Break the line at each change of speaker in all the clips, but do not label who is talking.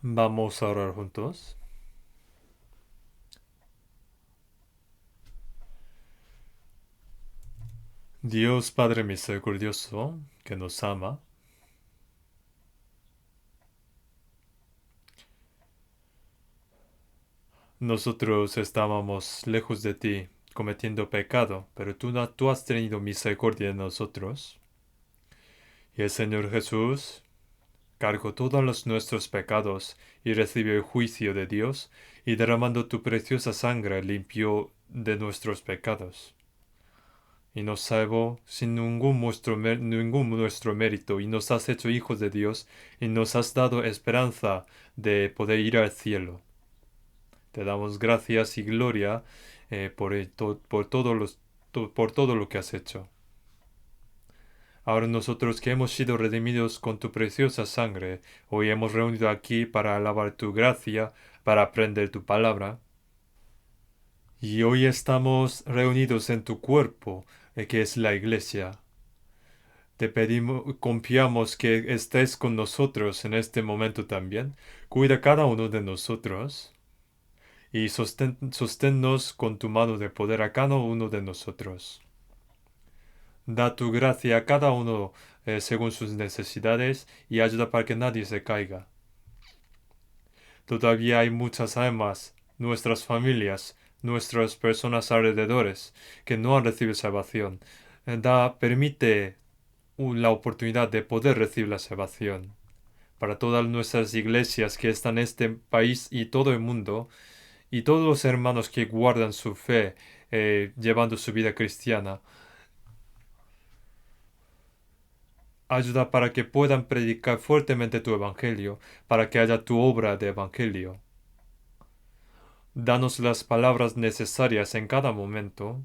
Vamos a orar juntos. Dios Padre misericordioso, que nos ama, nosotros estábamos lejos de ti, cometiendo pecado, pero tú has tenido misericordia de nosotros. Y el Señor Jesús cargó todos nuestros pecados y recibió el juicio de Dios, y derramando tu preciosa sangre limpió de nuestros pecados. Y nos salvó sin ningún nuestro mérito, y nos has hecho hijos de Dios, y nos has dado esperanza de poder ir al cielo. Te damos gracias y gloria por todo lo que has hecho. Ahora nosotros que hemos sido redimidos con tu preciosa sangre, hoy hemos reunido aquí para alabar tu gracia, para aprender tu palabra. Y hoy estamos reunidos en tu cuerpo, que es la iglesia. Te pedimos, confiamos que estés con nosotros en este momento también. Cuida cada uno de nosotros y sosténnos con tu mano de poder a cada uno de nosotros. Da tu gracia a cada uno según sus necesidades y ayuda para que nadie se caiga. Todavía hay muchas almas, nuestras familias, nuestras personas alrededores que no han recibido salvación. Permite la oportunidad de poder recibir la salvación. Para todas nuestras iglesias que están en este país y todo el mundo, y todos los hermanos que guardan su fe, llevando su vida cristiana, ayuda para que puedan predicar fuertemente tu evangelio, para que haya tu obra de evangelio. Danos las palabras necesarias en cada momento,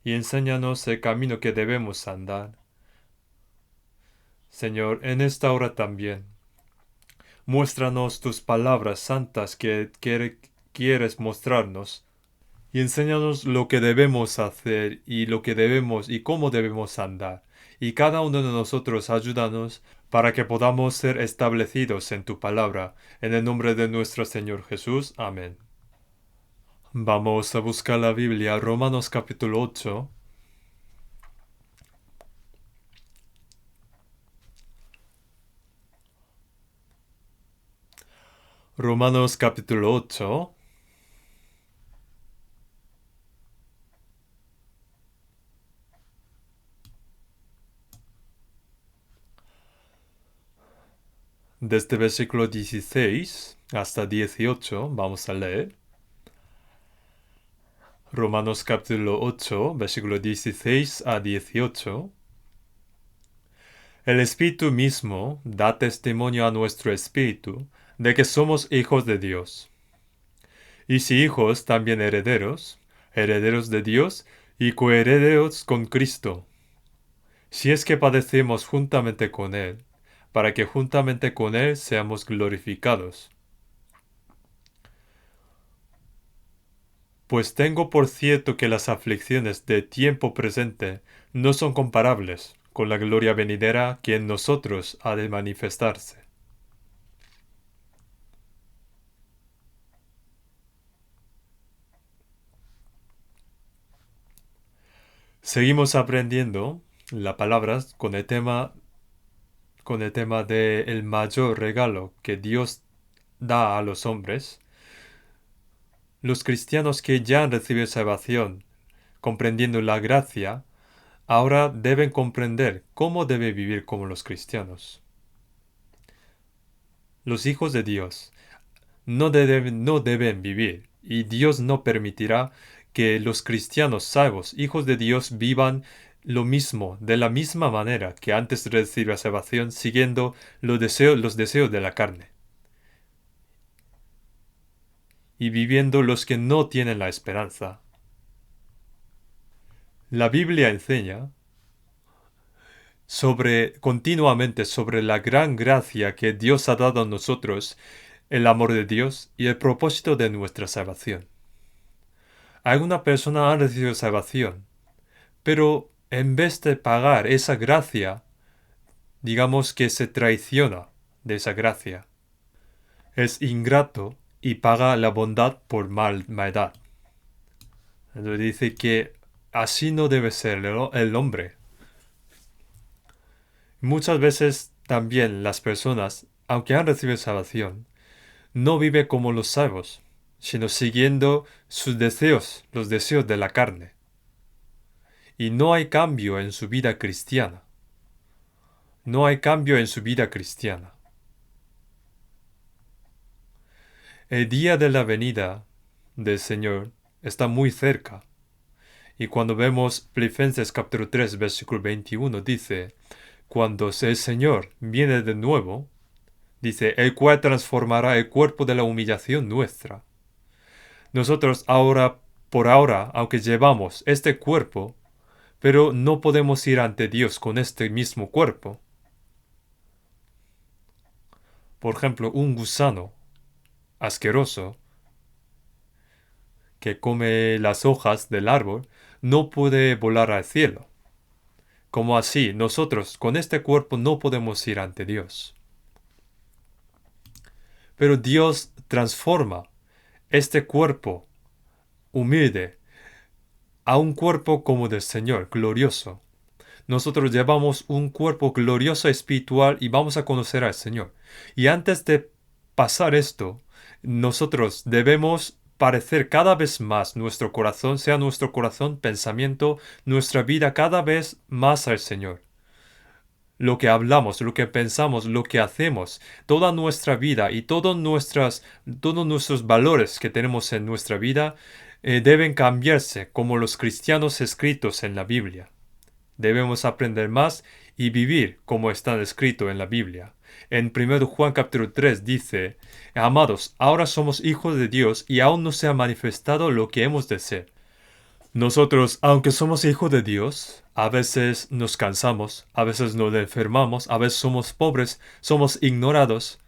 y enséñanos el camino que debemos andar. Señor, en esta hora también, muéstranos tus palabras santas que quieres mostrarnos y enséñanos lo que debemos hacer y lo que debemos y cómo debemos andar. Y cada uno de nosotros ayúdanos para que podamos ser establecidos en tu palabra. En el nombre de nuestro Señor Jesús. Amén. Vamos a buscar la Biblia, Romanos capítulo 8. Romanos capítulo 8. Desde versículo 16 hasta 18 vamos a leer. Romanos capítulo 8, versículo 16 a 18. El Espíritu mismo da testimonio a nuestro espíritu de que somos hijos de Dios. Y si hijos, también herederos, herederos de Dios y coherederos con Cristo. Si es que padecemos juntamente con Él, para que juntamente con Él seamos glorificados. Pues tengo por cierto que las aflicciones de tiempo presente no son comparables con la gloria venidera que en nosotros ha de manifestarse. Seguimos aprendiendo la palabra con el tema de el mayor regalo que Dios da a los hombres. Los cristianos que ya han recibido salvación, comprendiendo la gracia, ahora deben comprender cómo debe vivir como los cristianos. Los hijos de Dios no deben vivir, y Dios no permitirá que los cristianos salvos, hijos de Dios, vivan lo mismo, de la misma manera que antes de recibir la salvación, siguiendo los deseos de la carne, y viviendo los que no tienen la esperanza. La Biblia enseña continuamente sobre la gran gracia que Dios ha dado a nosotros, el amor de Dios y el propósito de nuestra salvación. Alguna persona ha recibido salvación, pero en vez de pagar esa gracia, digamos que se traiciona de esa gracia. es ingrato y paga la bondad por maldad. Entonces dice que así no debe ser el hombre. Muchas veces también las personas, aunque han recibido salvación, no viven como los salvos, sino siguiendo sus deseos, los deseos de la carne. Y no hay cambio en su vida cristiana. No hay cambio en su vida cristiana. El día de la venida del Señor está muy cerca. Y cuando vemos Filipenses capítulo 3, versículo 21, dice, cuando el Señor viene de nuevo, dice, el cual transformará el cuerpo de la humillación nuestra. Nosotros ahora, por ahora, aunque llevamos este cuerpo, pero no podemos ir ante Dios con este mismo cuerpo. Por ejemplo, un gusano asqueroso que come las hojas del árbol no puede volar al cielo. Como así, nosotros con este cuerpo no podemos ir ante Dios. Pero Dios transforma este cuerpo humilde a un cuerpo como del Señor, glorioso. Nosotros llevamos un cuerpo glorioso espiritual y vamos a conocer al Señor. Y antes de pasar esto, nosotros debemos parecer cada vez más nuestro corazón, sea nuestro corazón, pensamiento, nuestra vida cada vez más al Señor. Lo que hablamos, lo que pensamos, lo que hacemos, toda nuestra vida y todos nuestros valores que tenemos en nuestra vida deben cambiarse como los cristianos escritos en la Biblia. Debemos aprender más y vivir como está escrito en la Biblia. En 1 Juan capítulo 3 dice, amados, ahora somos hijos de Dios y aún no se ha manifestado lo que hemos de ser. Nosotros, aunque somos hijos de Dios, a veces nos cansamos, a veces nos enfermamos, a veces somos pobres, somos ignorados.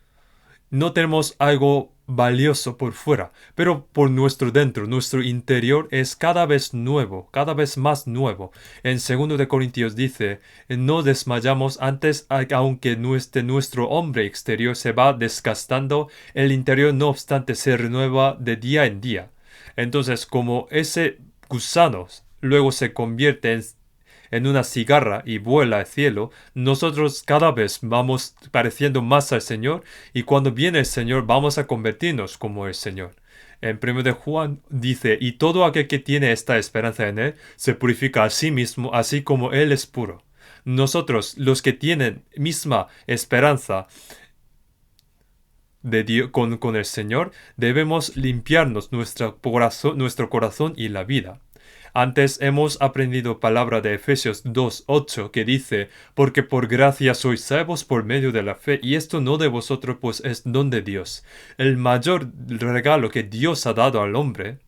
No tenemos algo valioso por fuera, pero por nuestro dentro, nuestro interior es cada vez nuevo, cada vez más nuevo. En 2 de Corintios dice, no desmayamos antes, aunque nuestro hombre exterior se va desgastando, el interior no obstante se renueva de día en día. Entonces, como ese gusano luego se convierte en una cigarra y vuela al cielo, nosotros cada vez vamos pareciendo más al Señor y cuando viene el Señor vamos a convertirnos como el Señor. En 1 de Juan dice, y todo aquel que tiene esta esperanza en Él se purifica a sí mismo, así como Él es puro. Nosotros, los que tienen misma esperanza de Dios, con el Señor, debemos limpiarnos nuestro corazón y la vida. Antes hemos aprendido palabra de Efesios 2:8 que dice, porque por gracia sois salvos por medio de la fe, y esto no de vosotros, pues es don de Dios. El mayor regalo que Dios ha dado al hombre,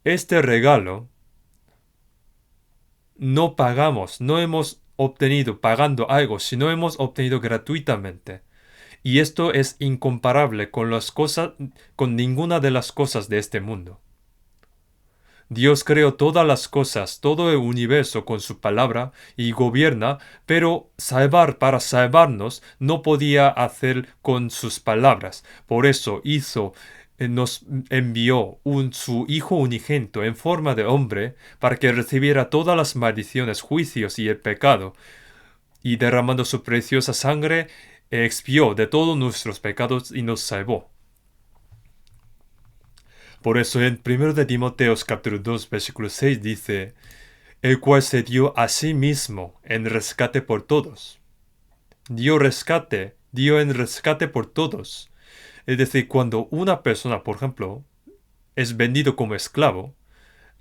este regalo no pagamos, no hemos obtenido pagando algo, sino hemos obtenido gratuitamente. Y esto es incomparable con con ninguna de las cosas de este mundo. Dios creó todas las cosas, todo el universo con su palabra y gobierna, pero para salvarnos no podía hacer con sus palabras. Por eso nos envió su Hijo unigénito en forma de hombre para que recibiera todas las maldiciones, juicios y el pecado, y derramando su preciosa sangre expió de todos nuestros pecados y nos salvó. Por eso en 1 de Timoteo capítulo 2 versículo 6 dice, el cual se dio a sí mismo en rescate por todos. Dio en rescate por todos. Es decir, cuando una persona, por ejemplo, es vendido como esclavo,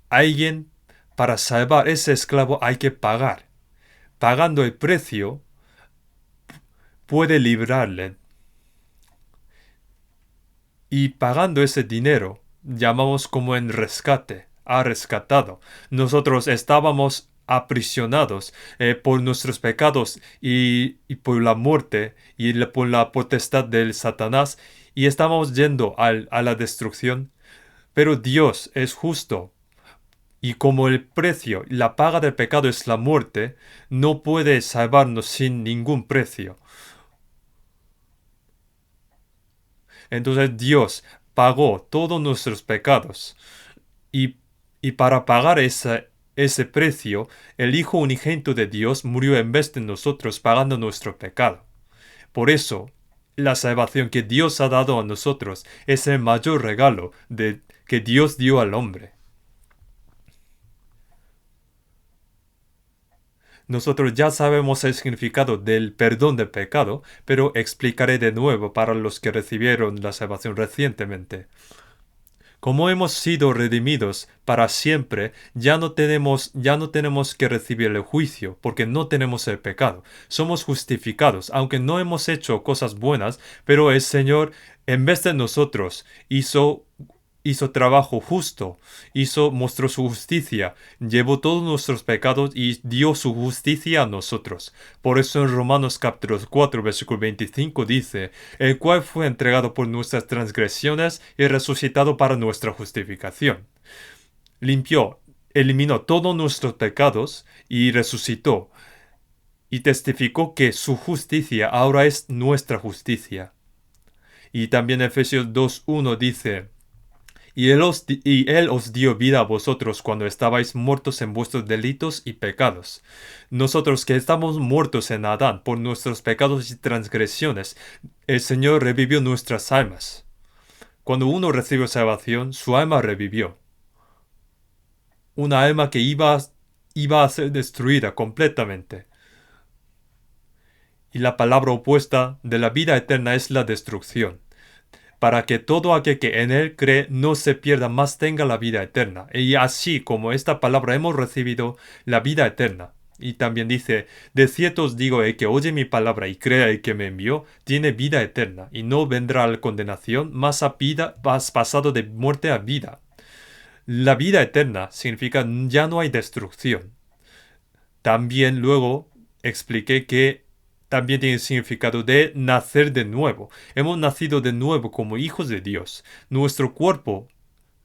alguien para salvar ese esclavo hay que pagar. Pagando el precio, puede librarle. Y pagando ese dinero, llamamos como en rescate, ha rescatado. Nosotros estábamos aprisionados por nuestros pecados y por la muerte y por la potestad del Satanás y estábamos yendo a la destrucción. Pero Dios es justo y como el precio, la paga del pecado es la muerte, no puede salvarnos sin ningún precio. Entonces Dios pagó todos nuestros pecados. Y, y para pagar ese precio, el Hijo unigénito de Dios murió en vez de nosotros pagando nuestro pecado. Por eso, la salvación que Dios ha dado a nosotros es el mayor regalo que Dios dio al hombre. Nosotros ya sabemos el significado del perdón del pecado, pero explicaré de nuevo para los que recibieron la salvación recientemente. Como hemos sido redimidos para siempre, ya no tenemos que recibir el juicio, porque no tenemos el pecado. Somos justificados, aunque no hemos hecho cosas buenas, pero el Señor, en vez de nosotros, hizo trabajo justo, mostró su justicia, llevó todos nuestros pecados y dio su justicia a nosotros. Por eso en Romanos capítulo 4, versículo 25 dice, el cual fue entregado por nuestras transgresiones y resucitado para nuestra justificación. Eliminó todos nuestros pecados y resucitó, y testificó que su justicia ahora es nuestra justicia. Y también Efesios 2.1 dice, y él os dio vida a vosotros cuando estabais muertos en vuestros delitos y pecados. Nosotros que estamos muertos en Adán por nuestros pecados y transgresiones, el Señor revivió nuestras almas. Cuando uno recibe salvación, su alma revivió. Una alma que iba a ser destruida completamente. Y la palabra opuesta de la vida eterna es la destrucción, para que todo aquel que en él cree no se pierda, más tenga la vida eterna. Y así como esta palabra hemos recibido la vida eterna. Y también dice, de cierto os digo, el que oye mi palabra y crea el que me envió, tiene vida eterna, y no vendrá a la condenación, mas has pasado de muerte a vida. La vida eterna significa ya no hay destrucción. También luego expliqué que también tiene el significado de nacer de nuevo. Hemos nacido de nuevo como hijos de Dios. Nuestro cuerpo,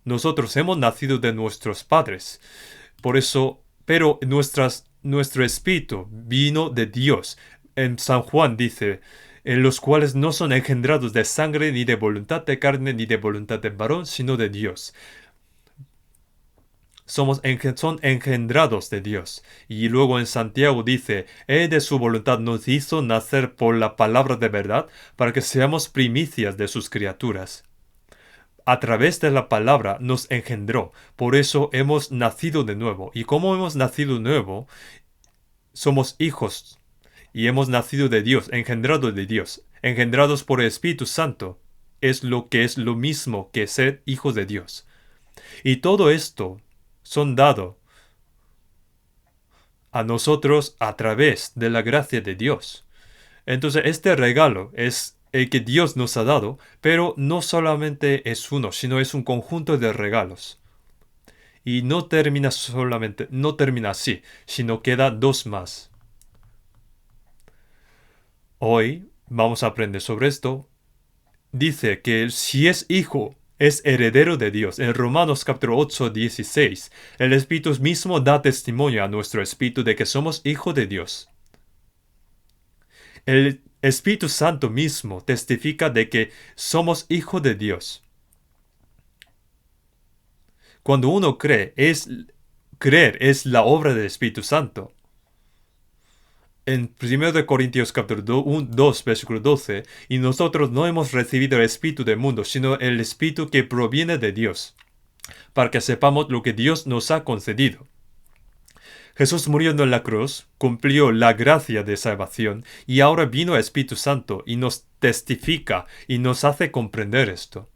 nosotros hemos nacido de nuestros padres. Por eso, pero nuestro espíritu vino de Dios. En San Juan dice, en los cuales no son engendrados de sangre, ni de voluntad de carne, ni de voluntad de varón, sino de Dios. Son engendrados de Dios. Y luego en Santiago dice, Él de su voluntad nos hizo nacer por la palabra de verdad, para que seamos primicias de sus criaturas. A través de la palabra nos engendró, por eso hemos nacido de nuevo. Y como hemos nacido de nuevo, somos hijos. Y hemos nacido de Dios, engendrados de Dios, engendrados por el Espíritu Santo. Es lo mismo que ser hijos de Dios. Y todo esto son dados a nosotros a través de la gracia de Dios. Entonces este regalo es el que Dios nos ha dado, pero no solamente es uno, sino es un conjunto de regalos. Y no termina así, sino queda dos más. Hoy vamos a aprender sobre esto. Dice que si es hijo, es heredero de Dios. En Romanos capítulo 8, 16, el Espíritu mismo da testimonio a nuestro espíritu de que somos hijos de Dios. El Espíritu Santo mismo testifica de que somos hijos de Dios. Cuando uno cree, creer es la obra del Espíritu Santo. En 1 Corintios capítulo 2, versículo 12, y nosotros no hemos recibido el espíritu del mundo, sino el espíritu que proviene de Dios, para que sepamos lo que Dios nos ha concedido. Jesús muriendo en la cruz, cumplió la gracia de salvación, y ahora vino el Espíritu Santo y nos testifica y nos hace comprender esto.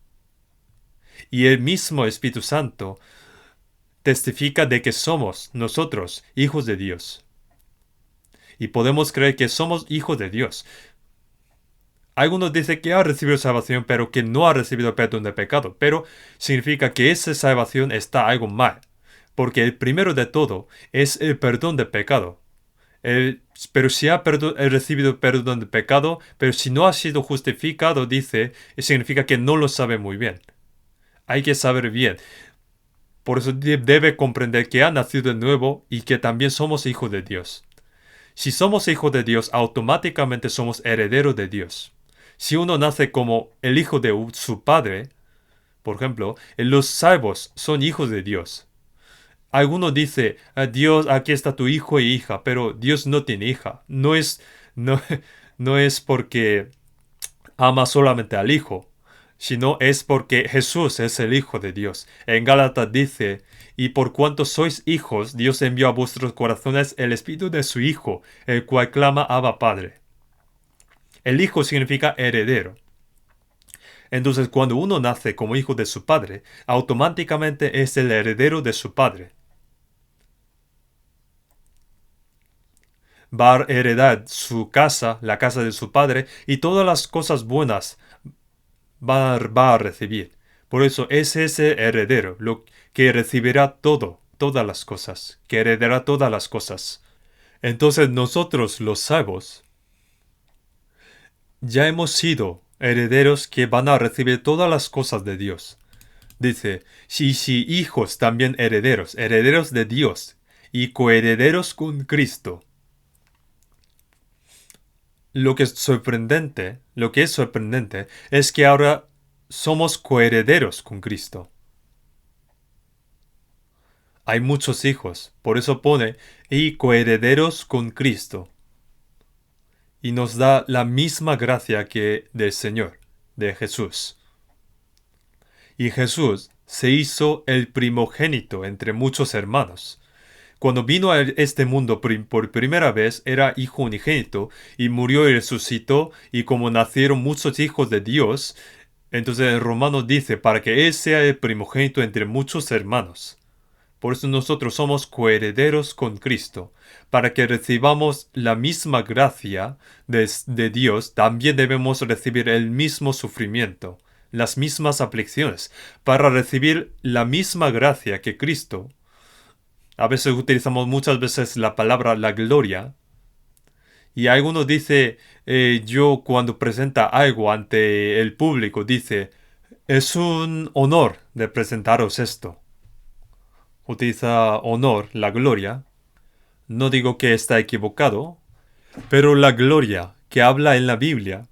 Y el mismo Espíritu Santo testifica de que somos nosotros hijos de Dios. Y podemos creer que somos hijos de Dios. Algunos dicen que ha recibido salvación, pero que no ha recibido perdón de pecado. Pero significa que esa salvación está algo mal. Porque el primero de todo es el perdón de pecado. Pero si ha recibido perdón de pecado, pero si no ha sido justificado, dice, significa que no lo sabe muy bien. Hay que saber bien. Por eso debe comprender que ha nacido de nuevo y que también somos hijos de Dios. Si somos hijos de Dios, automáticamente somos herederos de Dios. Si uno nace como el hijo de su padre, por ejemplo, los salvos son hijos de Dios. Alguno dice, Dios, aquí está tu hijo e hija, pero Dios no tiene hija. No, no es porque ama solamente al hijo, sino es porque Jesús es el Hijo de Dios. En Gálatas dice, y por cuanto sois hijos, Dios envió a vuestros corazones el Espíritu de su Hijo, el cual clama Abba Padre. El hijo significa heredero. Entonces, cuando uno nace como hijo de su padre, automáticamente es el heredero de su padre. Va a heredar su casa, la casa de su padre, y todas las cosas buenas va a recibir. Por eso es ese heredero, lo que recibirá todo, todas las cosas, que heredará todas las cosas. Entonces nosotros los salvos ya hemos sido herederos que van a recibir todas las cosas de Dios. Dice, si hijos también herederos, herederos de Dios y coherederos con Cristo. Lo que es sorprendente es que ahora somos coherederos con Cristo. Hay muchos hijos, por eso pone, y coherederos con Cristo. Y nos da la misma gracia que del Señor, de Jesús. Y Jesús se hizo el primogénito entre muchos hermanos. Cuando vino a este mundo por primera vez era hijo unigénito y murió y resucitó, y como nacieron muchos hijos de Dios, entonces el Romano dice para que él sea el primogénito entre muchos hermanos. Por eso nosotros somos coherederos con Cristo. Para que recibamos la misma gracia de Dios, también debemos recibir el mismo sufrimiento, las mismas aflicciones, para recibir la misma gracia que Cristo. A veces utilizamos muchas veces la palabra la gloria. Y alguno dice, yo cuando presenta algo ante el público, dice, es un honor de presentaros esto. Utiliza honor, la gloria. No digo que está equivocado, pero la gloria que habla en la Biblia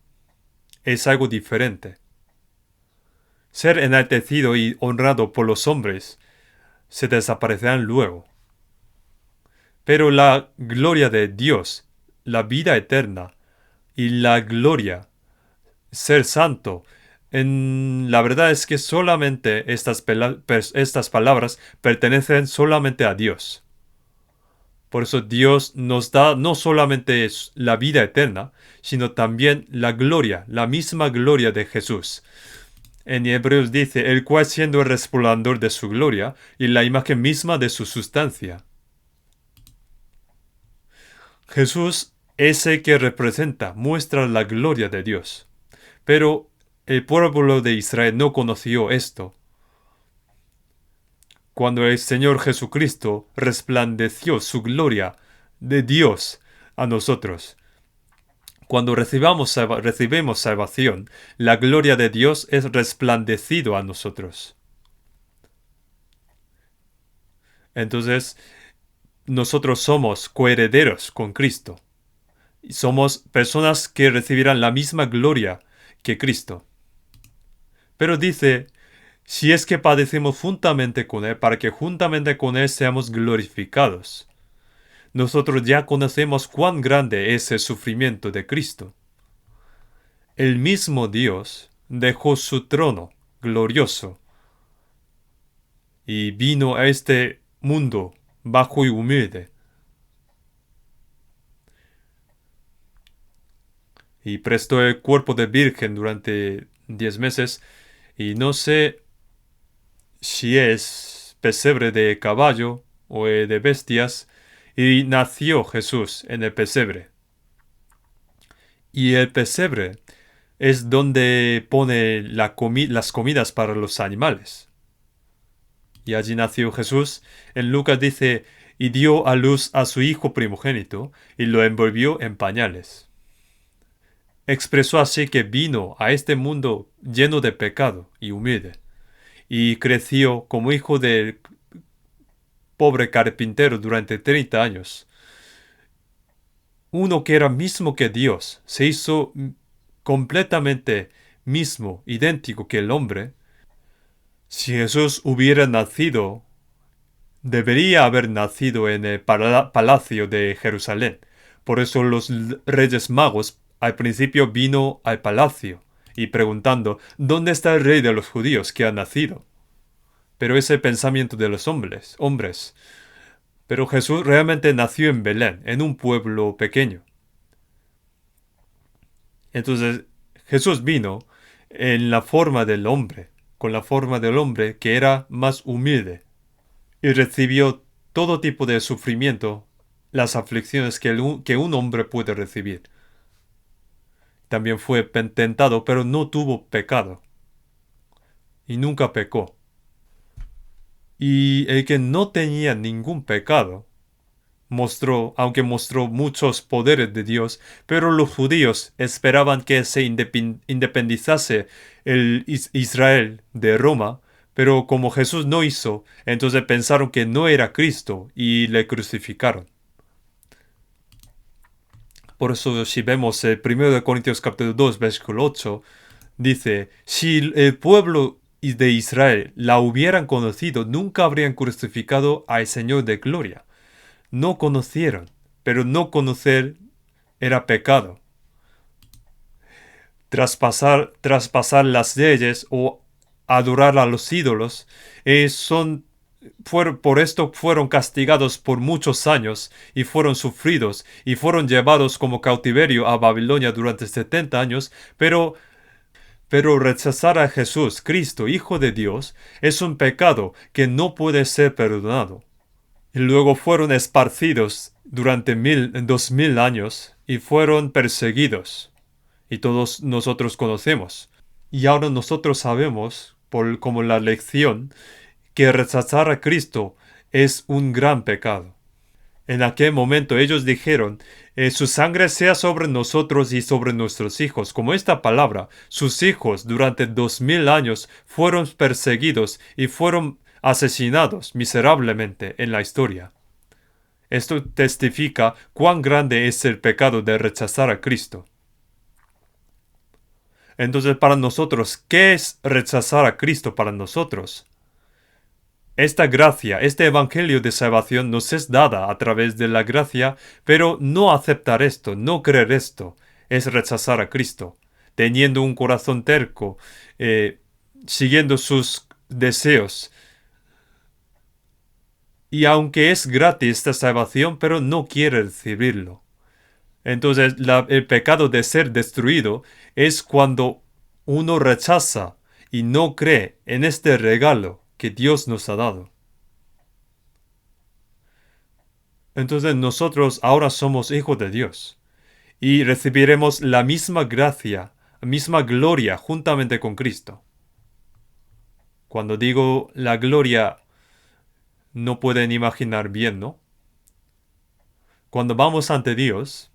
es algo diferente. Ser enaltecido y honrado por los hombres se desaparecerán luego. Pero la gloria de Dios, la vida eterna y la gloria, ser santo, la verdad es que solamente estas palabras pertenecen solamente a Dios. Por eso Dios nos da no solamente la vida eterna, sino también la gloria, la misma gloria de Jesús. En Hebreos dice, el cual siendo el resplandor de su gloria y la imagen misma de su sustancia. Jesús es el que representa, muestra la gloria de Dios. Pero el pueblo de Israel no conoció esto. Cuando el Señor Jesucristo resplandeció su gloria de Dios a nosotros. Cuando recibimos salvación, la gloria de Dios es resplandecido a nosotros. Entonces, nosotros somos coherederos con Cristo. Somos personas que recibirán la misma gloria que Cristo. Pero dice, si es que padecemos juntamente con Él, para que juntamente con Él seamos glorificados. Nosotros ya conocemos cuán grande es el sufrimiento de Cristo. El mismo Dios dejó su trono glorioso y vino a este mundo bajo y humilde. Y prestó el cuerpo de virgen durante 10 meses. Y no sé si es pesebre de caballo o de bestias. Y nació Jesús en el pesebre. Y el pesebre es donde pone las comidas para los animales. Y allí nació Jesús. En Lucas dice, y dio a luz a su hijo primogénito, y lo envolvió en pañales. Expresó así que vino a este mundo lleno de pecado y humilde, y creció como hijo del pobre carpintero durante 30 años. Uno que era mismo que Dios, se hizo completamente mismo, idéntico que el hombre, si Jesús hubiera nacido, debería haber nacido en el palacio de Jerusalén. Por eso los reyes magos al principio vino al palacio y preguntando, ¿dónde está el rey de los judíos que ha nacido? Pero es el pensamiento de los hombres. Pero Jesús realmente nació en Belén, en un pueblo pequeño. Entonces Jesús vino en la forma del hombre, con la forma del hombre que era más humilde, y recibió todo tipo de sufrimiento, las aflicciones que un hombre puede recibir. También fue tentado, pero no tuvo pecado, y nunca pecó. Y el que no tenía ningún pecado, aunque mostró muchos poderes de Dios, pero los judíos esperaban que se independizase el Israel de Roma, pero como Jesús no hizo, entonces pensaron que no era Cristo y le crucificaron. Por eso si vemos el 1 Corintios capítulo 2, versículo 8, dice, si el pueblo de Israel la hubieran conocido, nunca habrían crucificado al Señor de gloria. No conocieron, pero no conocer era pecado. Traspasar las leyes o adorar a los ídolos por esto fueron castigados por muchos años y fueron sufridos y fueron llevados como cautiverio a Babilonia durante 70 años, pero rechazar a Jesús, Cristo, Hijo de Dios, es un pecado que no puede ser perdonado. Y luego fueron esparcidos durante 2000 años y fueron perseguidos. Y todos nosotros conocemos. Y ahora nosotros sabemos, como la lección, que rechazar a Cristo es un gran pecado. En aquel momento ellos dijeron, su sangre sea sobre nosotros y sobre nuestros hijos. Como esta palabra, sus hijos durante 2000 años fueron perseguidos y fueron asesinados miserablemente en la historia. Esto testifica cuán grande es el pecado de rechazar a Cristo. Entonces, para nosotros, ¿qué es rechazar a Cristo para nosotros? Esta gracia, este evangelio de salvación nos es dada a través de la gracia, pero no aceptar esto, no creer esto, es rechazar a Cristo, teniendo un corazón terco, siguiendo sus deseos. Y aunque es gratis esta salvación, pero no quiere recibirlo. Entonces, el pecado de ser destruido es cuando uno rechaza y no cree en este regalo que Dios nos ha dado. Entonces nosotros ahora somos hijos de Dios y recibiremos la misma gracia, la misma gloria juntamente con Cristo. Cuando digo la gloria, no pueden imaginar bien, ¿no? Cuando vamos ante Dios,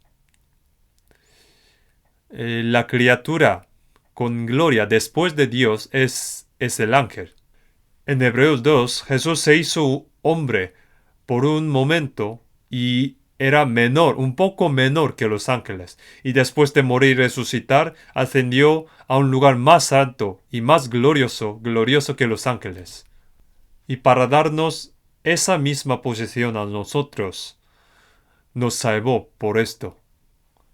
la criatura con gloria después de Dios es el ángel. En Hebreos 2, Jesús se hizo hombre por un momento y era menor, un poco menor que los ángeles. Y después de morir y resucitar, ascendió a un lugar más alto y más glorioso que los ángeles. Y para darnos esa misma posición a nosotros, nos salvó por esto.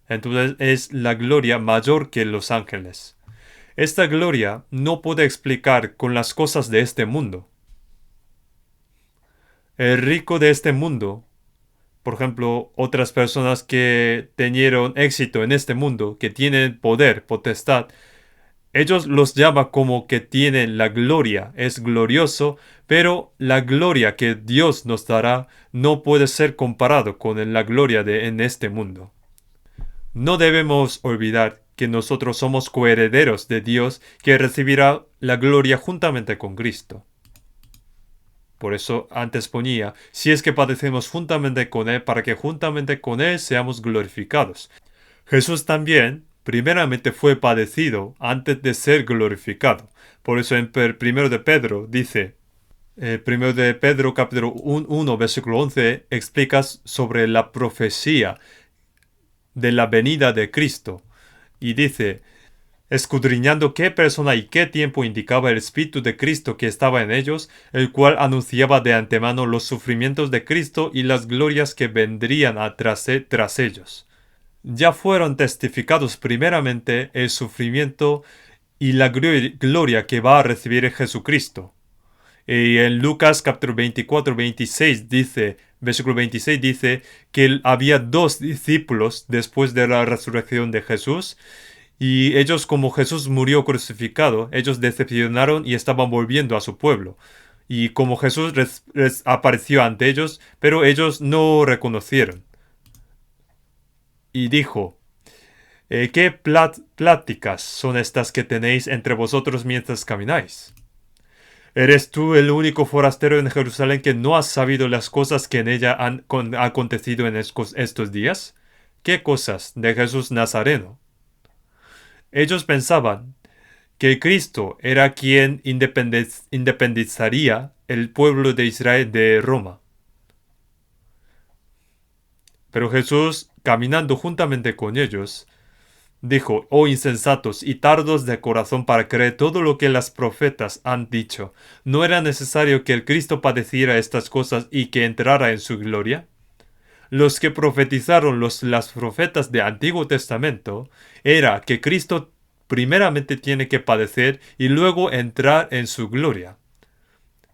Entonces es la gloria mayor que los ángeles. Esta gloria no puede explicar con las cosas de este mundo. El rico de este mundo, por ejemplo, otras personas que tenieron éxito en este mundo, que tienen poder, potestad, ellos los llaman como que tienen la gloria, es glorioso, pero la gloria que Dios nos dará no puede ser comparado con la gloria en este mundo. No debemos olvidar que nosotros somos coherederos de Dios que recibirá la gloria juntamente con Cristo. Por eso antes ponía, si es que padecemos juntamente con Él, para que juntamente con Él seamos glorificados. Jesús también, primeramente fue padecido antes de ser glorificado. Por eso en 1 de Pedro dice, 1 de Pedro capítulo 1, versículo 11, explica sobre la profecía de la venida de Cristo. Y dice, escudriñando qué persona y qué tiempo indicaba el Espíritu de Cristo que estaba en ellos, el cual anunciaba de antemano los sufrimientos de Cristo y las glorias que vendrían tras ellos. Ya fueron testificados primeramente el sufrimiento y la gloria que va a recibir Jesucristo. Y en Lucas capítulo 24, 26 dice, versículo 26 dice que había dos discípulos después de la resurrección de Jesús, y ellos, como Jesús murió crucificado, ellos decepcionaron y estaban volviendo a su pueblo. Y como Jesús apareció ante ellos, pero ellos no reconocieron. Y dijo, ¿qué pláticas son estas que tenéis entre vosotros mientras camináis? ¿Eres tú el único forastero en Jerusalén que no has sabido las cosas que en ella han acontecido en estos días? ¿Qué cosas? De Jesús Nazareno. Ellos pensaban que Cristo era quien independizaría el pueblo de Israel de Roma. Pero Jesús, caminando juntamente con ellos, dijo, oh insensatos y tardos de corazón para creer todo lo que las profetas han dicho. ¿No era necesario que el Cristo padeciera estas cosas y que entrara en su gloria? Los que profetizaron las profetas de Antiguo Testamento era que Cristo primeramente tiene que padecer y luego entrar en su gloria.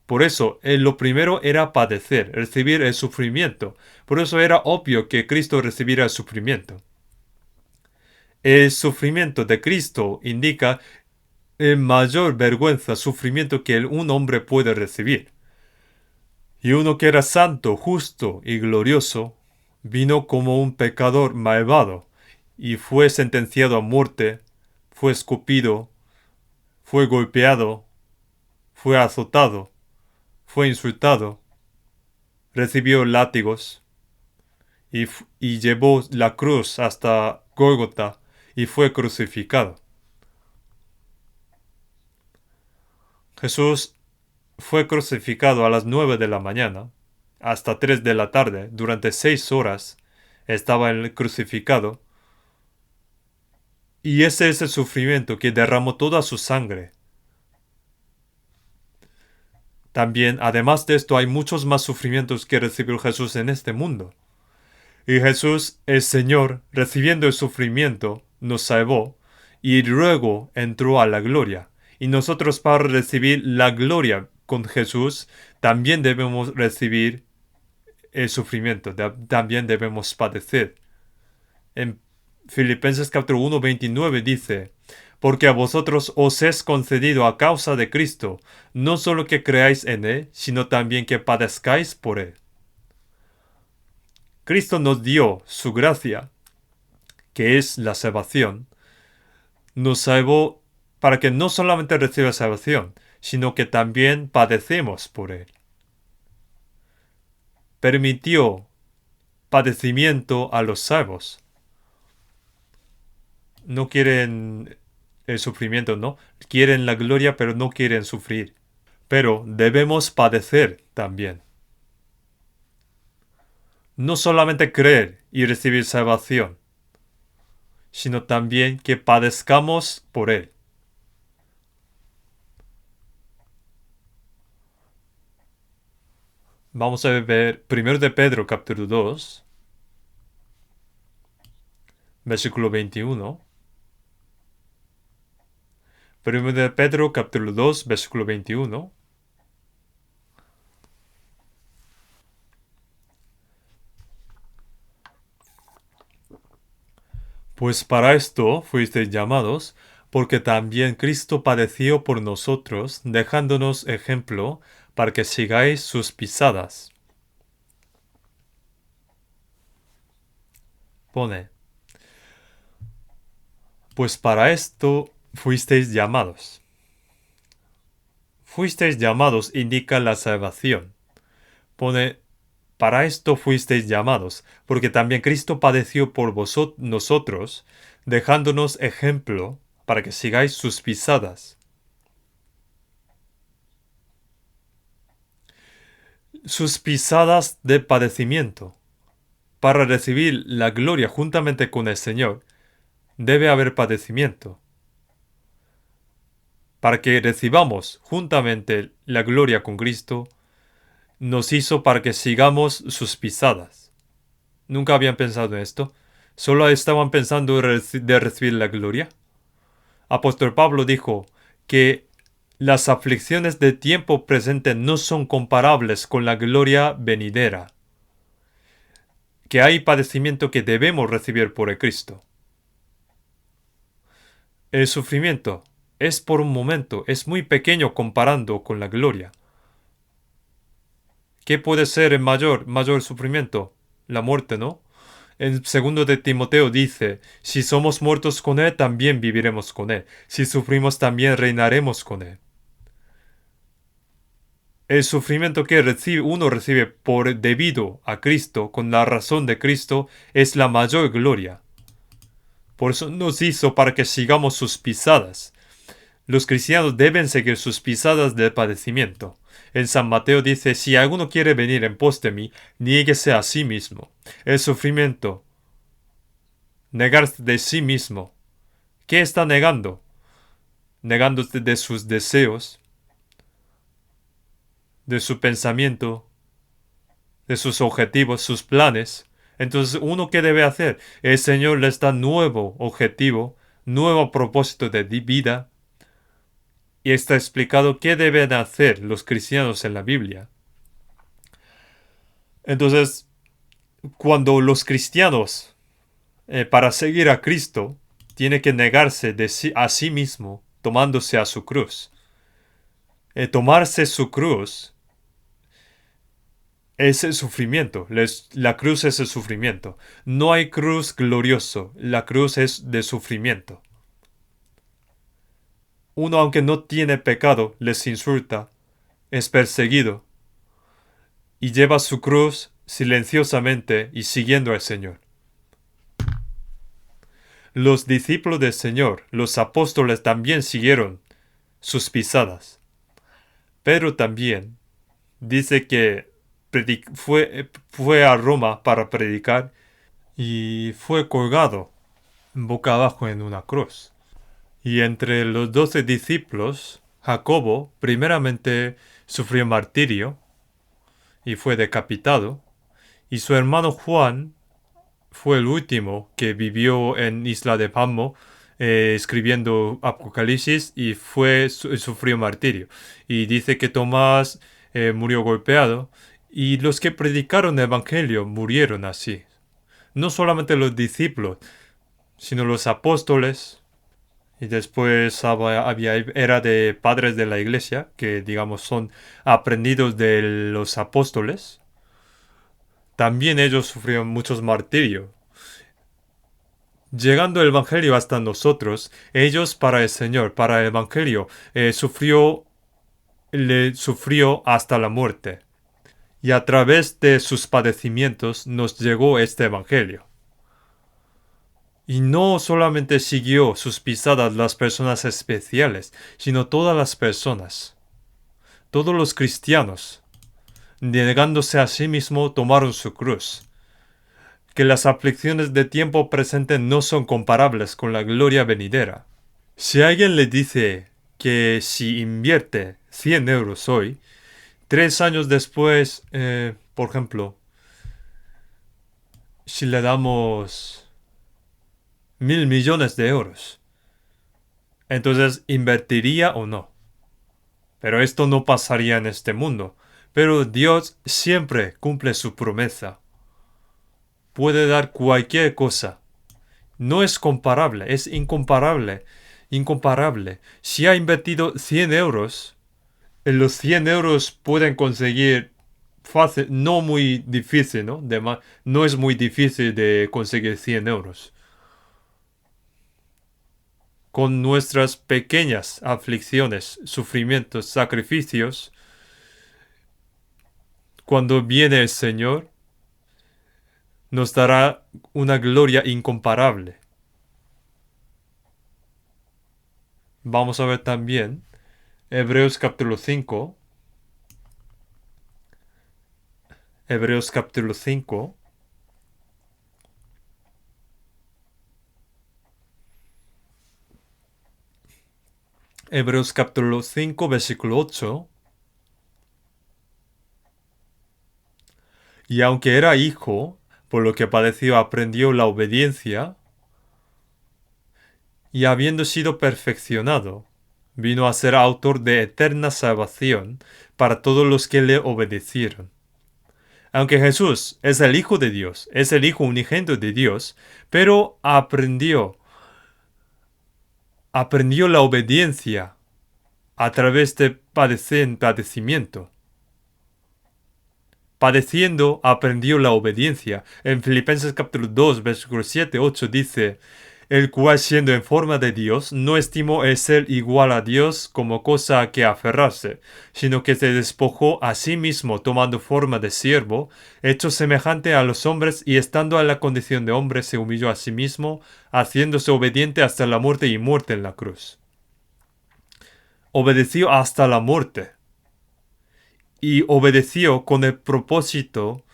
Por eso, lo primero era padecer, recibir el sufrimiento. Por eso era obvio que Cristo recibiera el sufrimiento. El sufrimiento de Cristo indica el mayor vergüenza, sufrimiento que un hombre puede recibir. Y uno que era santo, justo y glorioso, vino como un pecador malvado y fue sentenciado a muerte, fue escupido, fue golpeado, fue azotado, fue insultado, recibió látigos y llevó la cruz hasta Gólgota y fue crucificado. Jesús fue crucificado a las 9 de la mañana hasta 3 de la tarde. Durante 6 horas estaba el crucificado. Y ese es el sufrimiento que derramó toda su sangre. También, además de esto, hay muchos más sufrimientos que recibió Jesús en este mundo. Y Jesús, el Señor, recibiendo el sufrimiento, nos salvó y luego entró a la gloria. Y nosotros, para recibir la gloria con Jesús, también debemos recibir el sufrimiento, también debemos padecer. En Filipenses capítulo 1, 29 dice, porque a vosotros os es concedido a causa de Cristo, no solo que creáis en Él, sino también que padezcáis por Él. Cristo nos dio su gracia, que es la salvación. Nos salvó para que no solamente reciba salvación, sino que también padecemos por Él. Permitió padecimiento a los salvos. No quieren el sufrimiento, ¿no? Quieren la gloria, pero no quieren sufrir. Pero debemos padecer también. No solamente creer y recibir salvación, sino también que padezcamos por Él. Vamos a ver 1 de Pedro capítulo 2, versículo 21. 1 de Pedro capítulo 2, versículo 21. Pues para esto fuisteis llamados, porque también Cristo padeció por nosotros, dejándonos ejemplo, para que sigáis sus pisadas. Pone, pues para esto fuisteis llamados. Fuisteis llamados indica la salvación. Pone, para esto fuisteis llamados, porque también Cristo padeció por nosotros, dejándonos ejemplo, para que sigáis sus pisadas. Sus pisadas de padecimiento. Para recibir la gloria juntamente con el Señor, debe haber padecimiento. para que recibamos juntamente la gloria con Cristo, nos hizo para que sigamos sus pisadas. ¿Nunca habían pensado en esto? ¿Solo estaban pensando de recibir la gloria? Apóstol Pablo dijo que las aflicciones de tiempo presente no son comparables con la gloria venidera, que hay padecimiento que debemos recibir por el Cristo. El sufrimiento es por un momento, es muy pequeño comparando con la gloria. ¿Qué puede ser el mayor sufrimiento? La muerte, ¿no? En segundo de Timoteo dice, si somos muertos con Él, también viviremos con Él. Si sufrimos, también reinaremos con Él. El sufrimiento que uno recibe por debido a Cristo, con la razón de Cristo, es la mayor gloria. Por eso nos hizo para que sigamos sus pisadas. Los cristianos deben seguir sus pisadas del padecimiento. En San Mateo dice, si alguno quiere venir en pos de mí, niéguese a sí mismo. El sufrimiento, negarse de sí mismo. ¿Qué está negando? Negándose de sus deseos, de su pensamiento, de sus objetivos, sus planes. Entonces, ¿uno qué debe hacer? El Señor les da nuevo objetivo, nuevo propósito de vida. Y está explicado qué deben hacer los cristianos en la Biblia. Entonces, cuando los cristianos, para seguir a Cristo, tiene que negarse a sí mismo, tomándose a su cruz. Tomarse su cruz es el sufrimiento. La cruz es el sufrimiento. No hay cruz glorioso. La cruz es de sufrimiento. Uno, aunque no tiene pecado, les insulta, es perseguido y lleva su cruz silenciosamente y siguiendo al Señor. Los discípulos del Señor, los apóstoles, también siguieron sus pisadas. Pedro también dice que fue a Roma para predicar y fue colgado boca abajo en una cruz. Y entre los 12 discípulos, Jacobo primeramente sufrió martirio y fue decapitado, y su hermano Juan fue el último que vivió en Isla de Patmos escribiendo Apocalipsis y sufrió martirio. Y dice que Tomás murió golpeado y los que predicaron el Evangelio murieron así. No solamente los discípulos, sino los apóstoles. Y después era de padres de la iglesia, que digamos son aprendidos de los apóstoles. También ellos sufrieron muchos martirios. Llegando el Evangelio hasta nosotros, ellos para el Señor, para el Evangelio, le sufrió hasta la muerte. Y a través de sus padecimientos nos llegó este Evangelio. Y no solamente siguió sus pisadas las personas especiales, sino todas las personas. Todos los cristianos, negándose a sí mismo, tomaron su cruz. Que las aflicciones de tiempo presente no son comparables con la gloria venidera. Si alguien le dice que si invierte 100 euros hoy, 3 años después, por ejemplo, si le damos 1.000 millones de euros, entonces ¿invertiría o no? Pero esto no pasaría en este mundo. Pero Dios siempre cumple su promesa. Puede dar cualquier cosa. No es comparable, es incomparable. Incomparable. Si ha invertido 100 euros, en los 100 euros pueden conseguir fácil, no muy difícil, ¿no? No es muy difícil de conseguir 100 euros. Con nuestras pequeñas aflicciones, sufrimientos, sacrificios, cuando viene el Señor, nos dará una gloria incomparable. Vamos a ver también Hebreos capítulo 5. Hebreos capítulo 5. Hebreos capítulo 5, versículo 8. Y aunque era hijo, por lo que padeció aprendió la obediencia, y habiendo sido perfeccionado, vino a ser autor de eterna salvación para todos los que le obedecieron. Aunque Jesús es el Hijo de Dios, es el Hijo unigénito de Dios, pero aprendió la obediencia a través de padecimiento. Padeciendo aprendió la obediencia. En Filipenses capítulo 2, versículos 7, 8 dice, el cual siendo en forma de Dios, no estimó el ser igual a Dios como cosa a que aferrarse, sino que se despojó a sí mismo tomando forma de siervo, hecho semejante a los hombres y estando en la condición de hombre se humilló a sí mismo, haciéndose obediente hasta la muerte y muerte en la cruz. Obedeció hasta la muerte. Y obedeció con el propósito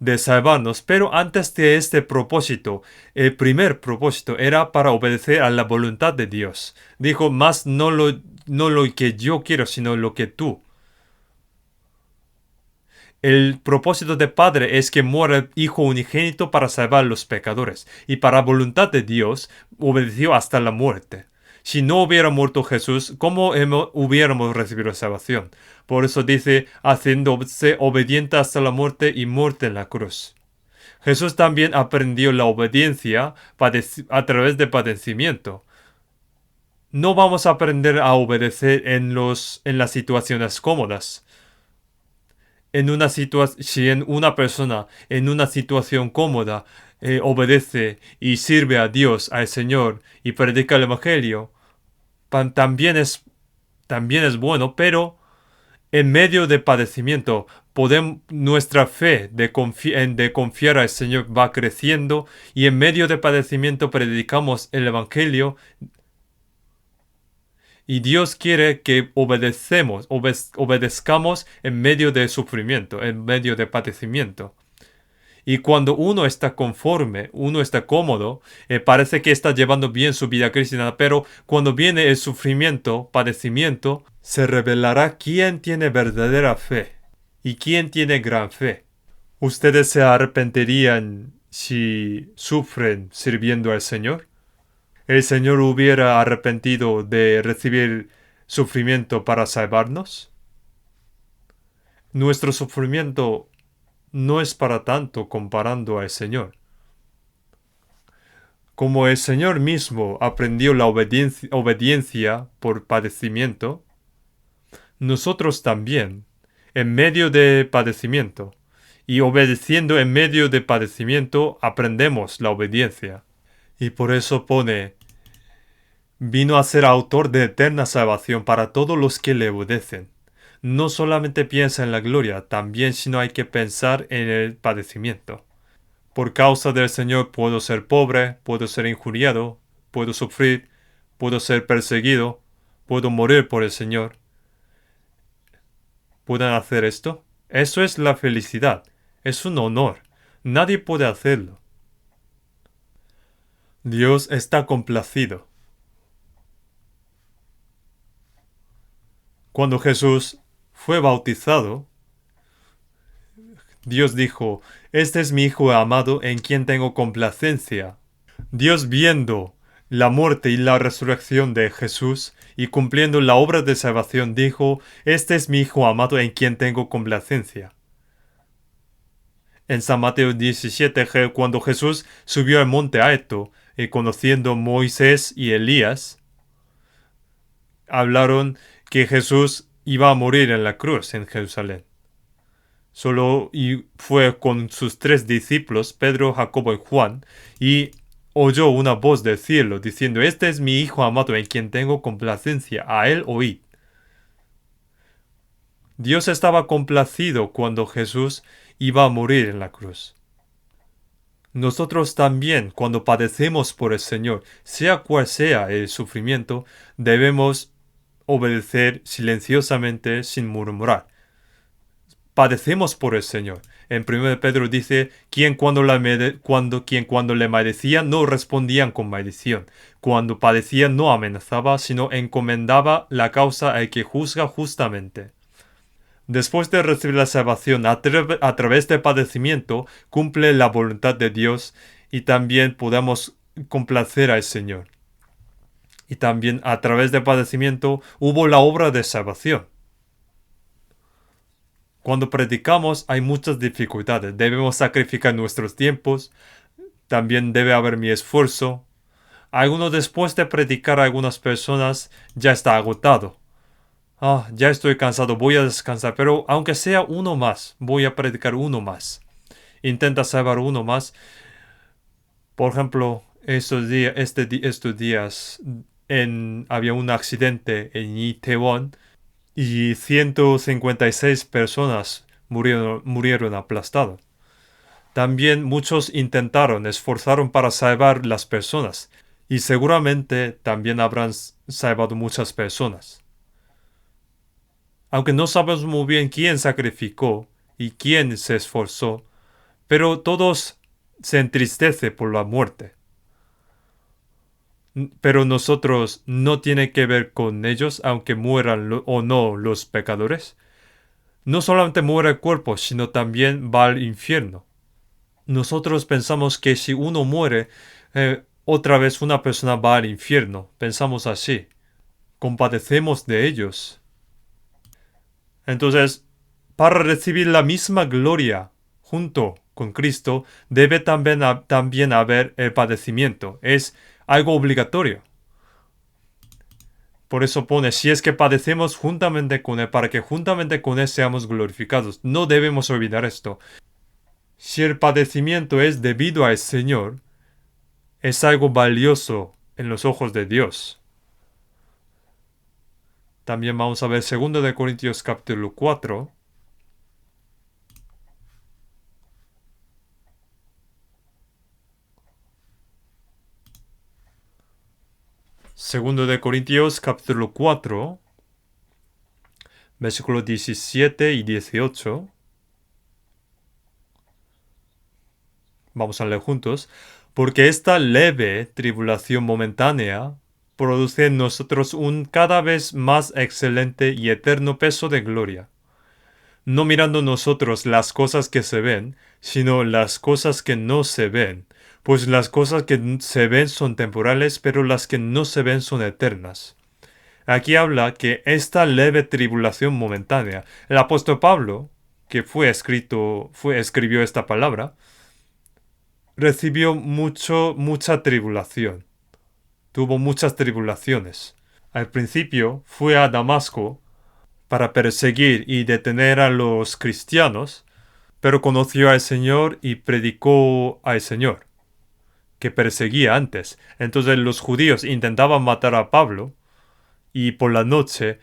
de salvarnos, pero antes de este propósito, el primer propósito era para obedecer a la voluntad de Dios. Dijo, más no lo que yo quiero, sino lo que tú. El propósito del Padre es que muera el Hijo unigénito para salvar a los pecadores, y para voluntad de Dios obedeció hasta la muerte. Si no hubiera muerto Jesús, ¿cómo hubiéramos recibido salvación? Por eso dice, haciéndose obediente hasta la muerte y muerte en la cruz. Jesús también aprendió la obediencia a través de padecimiento. No vamos a aprender a obedecer en las situaciones cómodas. Si una persona en una situación cómoda obedece y sirve a Dios, al Señor, y predica el Evangelio, también es bueno, pero en medio de padecimiento, nuestra fe de confiar al Señor va creciendo y en medio de padecimiento predicamos el Evangelio y Dios quiere que obedezcamos en medio de sufrimiento, en medio de padecimiento. Y cuando uno está conforme, uno está cómodo, parece que está llevando bien su vida cristiana, pero cuando viene el sufrimiento, padecimiento, se revelará quién tiene verdadera fe y quién tiene gran fe. ¿Ustedes se arrepentirían si sufren sirviendo al Señor? ¿El Señor hubiera arrepentido de recibir sufrimiento para salvarnos? Nuestro sufrimiento no es para tanto comparando al Señor. Como el Señor mismo aprendió la obediencia por padecimiento, nosotros también, en medio de padecimiento, y obedeciendo en medio de padecimiento, aprendemos la obediencia. Y por eso pone, vino a ser autor de eterna salvación para todos los que le obedecen. No solamente piensa en la gloria, también sino hay que pensar en el padecimiento. Por causa del Señor puedo ser pobre, puedo ser injuriado, puedo sufrir, puedo ser perseguido, puedo morir por el Señor. ¿Pueden hacer esto? Eso es la felicidad. Es un honor. Nadie puede hacerlo. Dios está complacido. Cuando Jesús fue bautizado, Dios dijo, este es mi Hijo amado en quien tengo complacencia. Dios viendo la muerte y la resurrección de Jesús y cumpliendo la obra de salvación dijo, este es mi Hijo amado en quien tengo complacencia. En San Mateo 17, cuando Jesús subió al monte alto, y conociendo Moisés y Elías, hablaron que Jesús iba a morir en la cruz en Jerusalén. Y fue con sus 3 discípulos, Pedro, Jacobo y Juan, y oyó una voz del cielo diciendo, este es mi Hijo amado en quien tengo complacencia, a él oíd. Dios estaba complacido cuando Jesús iba a morir en la cruz. Nosotros también, cuando padecemos por el Señor, sea cual sea el sufrimiento, debemos obedecer silenciosamente sin murmurar. padecemos por el Señor. En 1 Pedro dice, quien cuando le maldecían no respondían con maldición. Cuando padecían no amenazaba, sino encomendaba la causa al que juzga justamente. Después de recibir la salvación a través del padecimiento, cumple la voluntad de Dios y también podemos complacer al Señor. Y también a través del padecimiento hubo la obra de salvación. Cuando predicamos hay muchas dificultades. Debemos sacrificar nuestros tiempos. También debe haber mi esfuerzo. Algunos después de predicar a algunas personas ya está agotado. Ya estoy cansado, voy a descansar. Pero aunque sea uno más, voy a predicar uno más. Intenta salvar uno más. Por ejemplo, estos días había un accidente en Itaewon y 156 personas murieron aplastadas. También muchos esforzaron para salvar las personas y seguramente también habrán salvado muchas personas. Aunque no sabemos muy bien quién sacrificó y quién se esforzó, pero todos se entristecen por la muerte. Pero nosotros no tiene que ver con ellos, aunque mueran o no los pecadores. No solamente muere el cuerpo, sino también va al infierno. Nosotros pensamos que si uno muere, otra vez una persona va al infierno. Pensamos así. Compadecemos de ellos. Entonces, para recibir la misma gloria junto con Cristo, debe también haber el padecimiento. Es algo obligatorio. Por eso pone, si es que padecemos juntamente con Él, para que juntamente con Él seamos glorificados. No debemos olvidar esto. Si el padecimiento es debido al Señor, es algo valioso en los ojos de Dios. También vamos a ver 2 de Corintios capítulo 4. Segundo de Corintios capítulo 4, versículos 17 y 18. Vamos a leer juntos. Porque esta leve tribulación momentánea produce en nosotros un cada vez más excelente y eterno peso de gloria. No mirando nosotros las cosas que se ven, sino las cosas que no se ven. Pues las cosas que se ven son temporales, pero las que no se ven son eternas. Aquí habla que esta leve tribulación momentánea, el apóstol Pablo, que escribió esta palabra, recibió mucha tribulación. Tuvo muchas tribulaciones. Al principio fue a Damasco para perseguir y detener a los cristianos, pero conoció al Señor y predicó al Señor, que perseguía antes. Entonces los judíos intentaban matar a Pablo y por la noche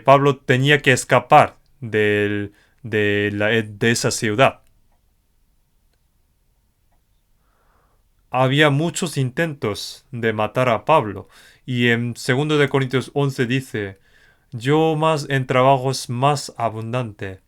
Pablo tenía que escapar de esa ciudad. Había muchos intentos de matar a Pablo y en 2 de Corintios 11 dice, yo más en trabajos más abundante,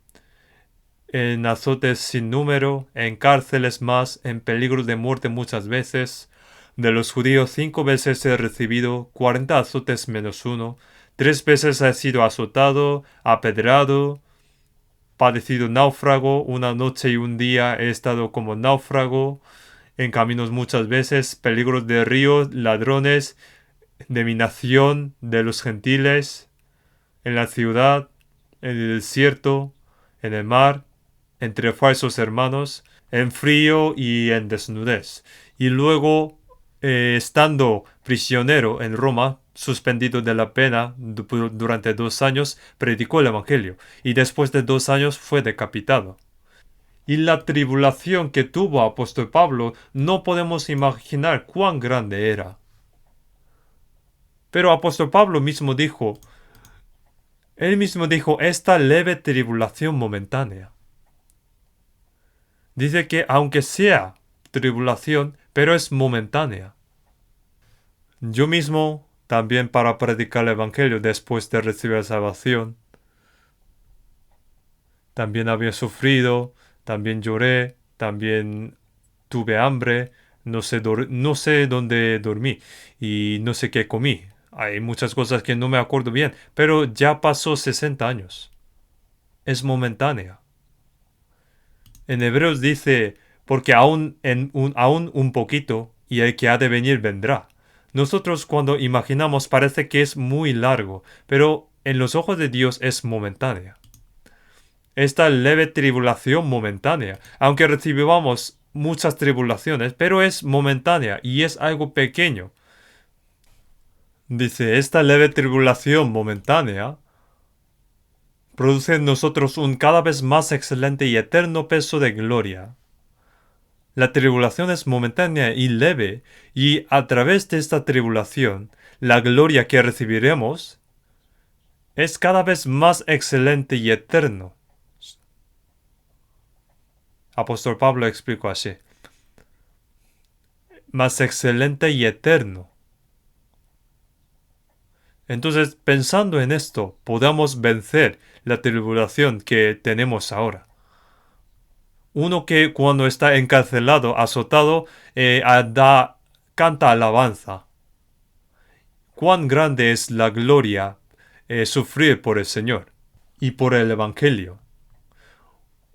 en azotes sin número, en cárceles más, en peligros de muerte muchas veces. De los judíos 5 veces he recibido 40 azotes menos uno. 3 veces he sido azotado, apedrado, padecido náufrago. Una noche y un día he estado como náufrago. En caminos muchas veces, peligros de ríos, ladrones, de mi nación, de los gentiles, en la ciudad, en el desierto, en el mar, entre falsos hermanos, en frío y en desnudez. Y luego, estando prisionero en Roma, suspendido de la pena durante 2 años, predicó el Evangelio, y después de 2 años fue decapitado. Y la tribulación que tuvo apóstol Pablo no podemos imaginar cuán grande era. Pero apóstol Pablo él mismo dijo, esta leve tribulación momentánea. Dice que aunque sea tribulación, pero es momentánea. Yo mismo, también para predicar el Evangelio después de recibir salvación, También había sufrido, también lloré, también tuve hambre, no sé dónde dormí y no sé qué comí. Hay muchas cosas que no me acuerdo bien, pero ya pasó 60 años. Es momentánea. En Hebreos dice, porque aún un poquito, y el que ha de venir vendrá. Nosotros cuando imaginamos parece que es muy largo, pero en los ojos de Dios es momentánea. Esta leve tribulación momentánea, aunque recibamos muchas tribulaciones, pero es momentánea y es algo pequeño. Dice, esta leve tribulación momentánea produce en nosotros un cada vez más excelente y eterno peso de gloria. La tribulación es momentánea y leve, y a través de esta tribulación, la gloria que recibiremos es cada vez más excelente y eterno. Apóstol Pablo explicó así. Más excelente y eterno. Entonces, pensando en esto, podamos vencer la tribulación que tenemos ahora. Uno que cuando está encarcelado, azotado, canta alabanza. Cuán grande es la gloria sufrir por el Señor y por el Evangelio.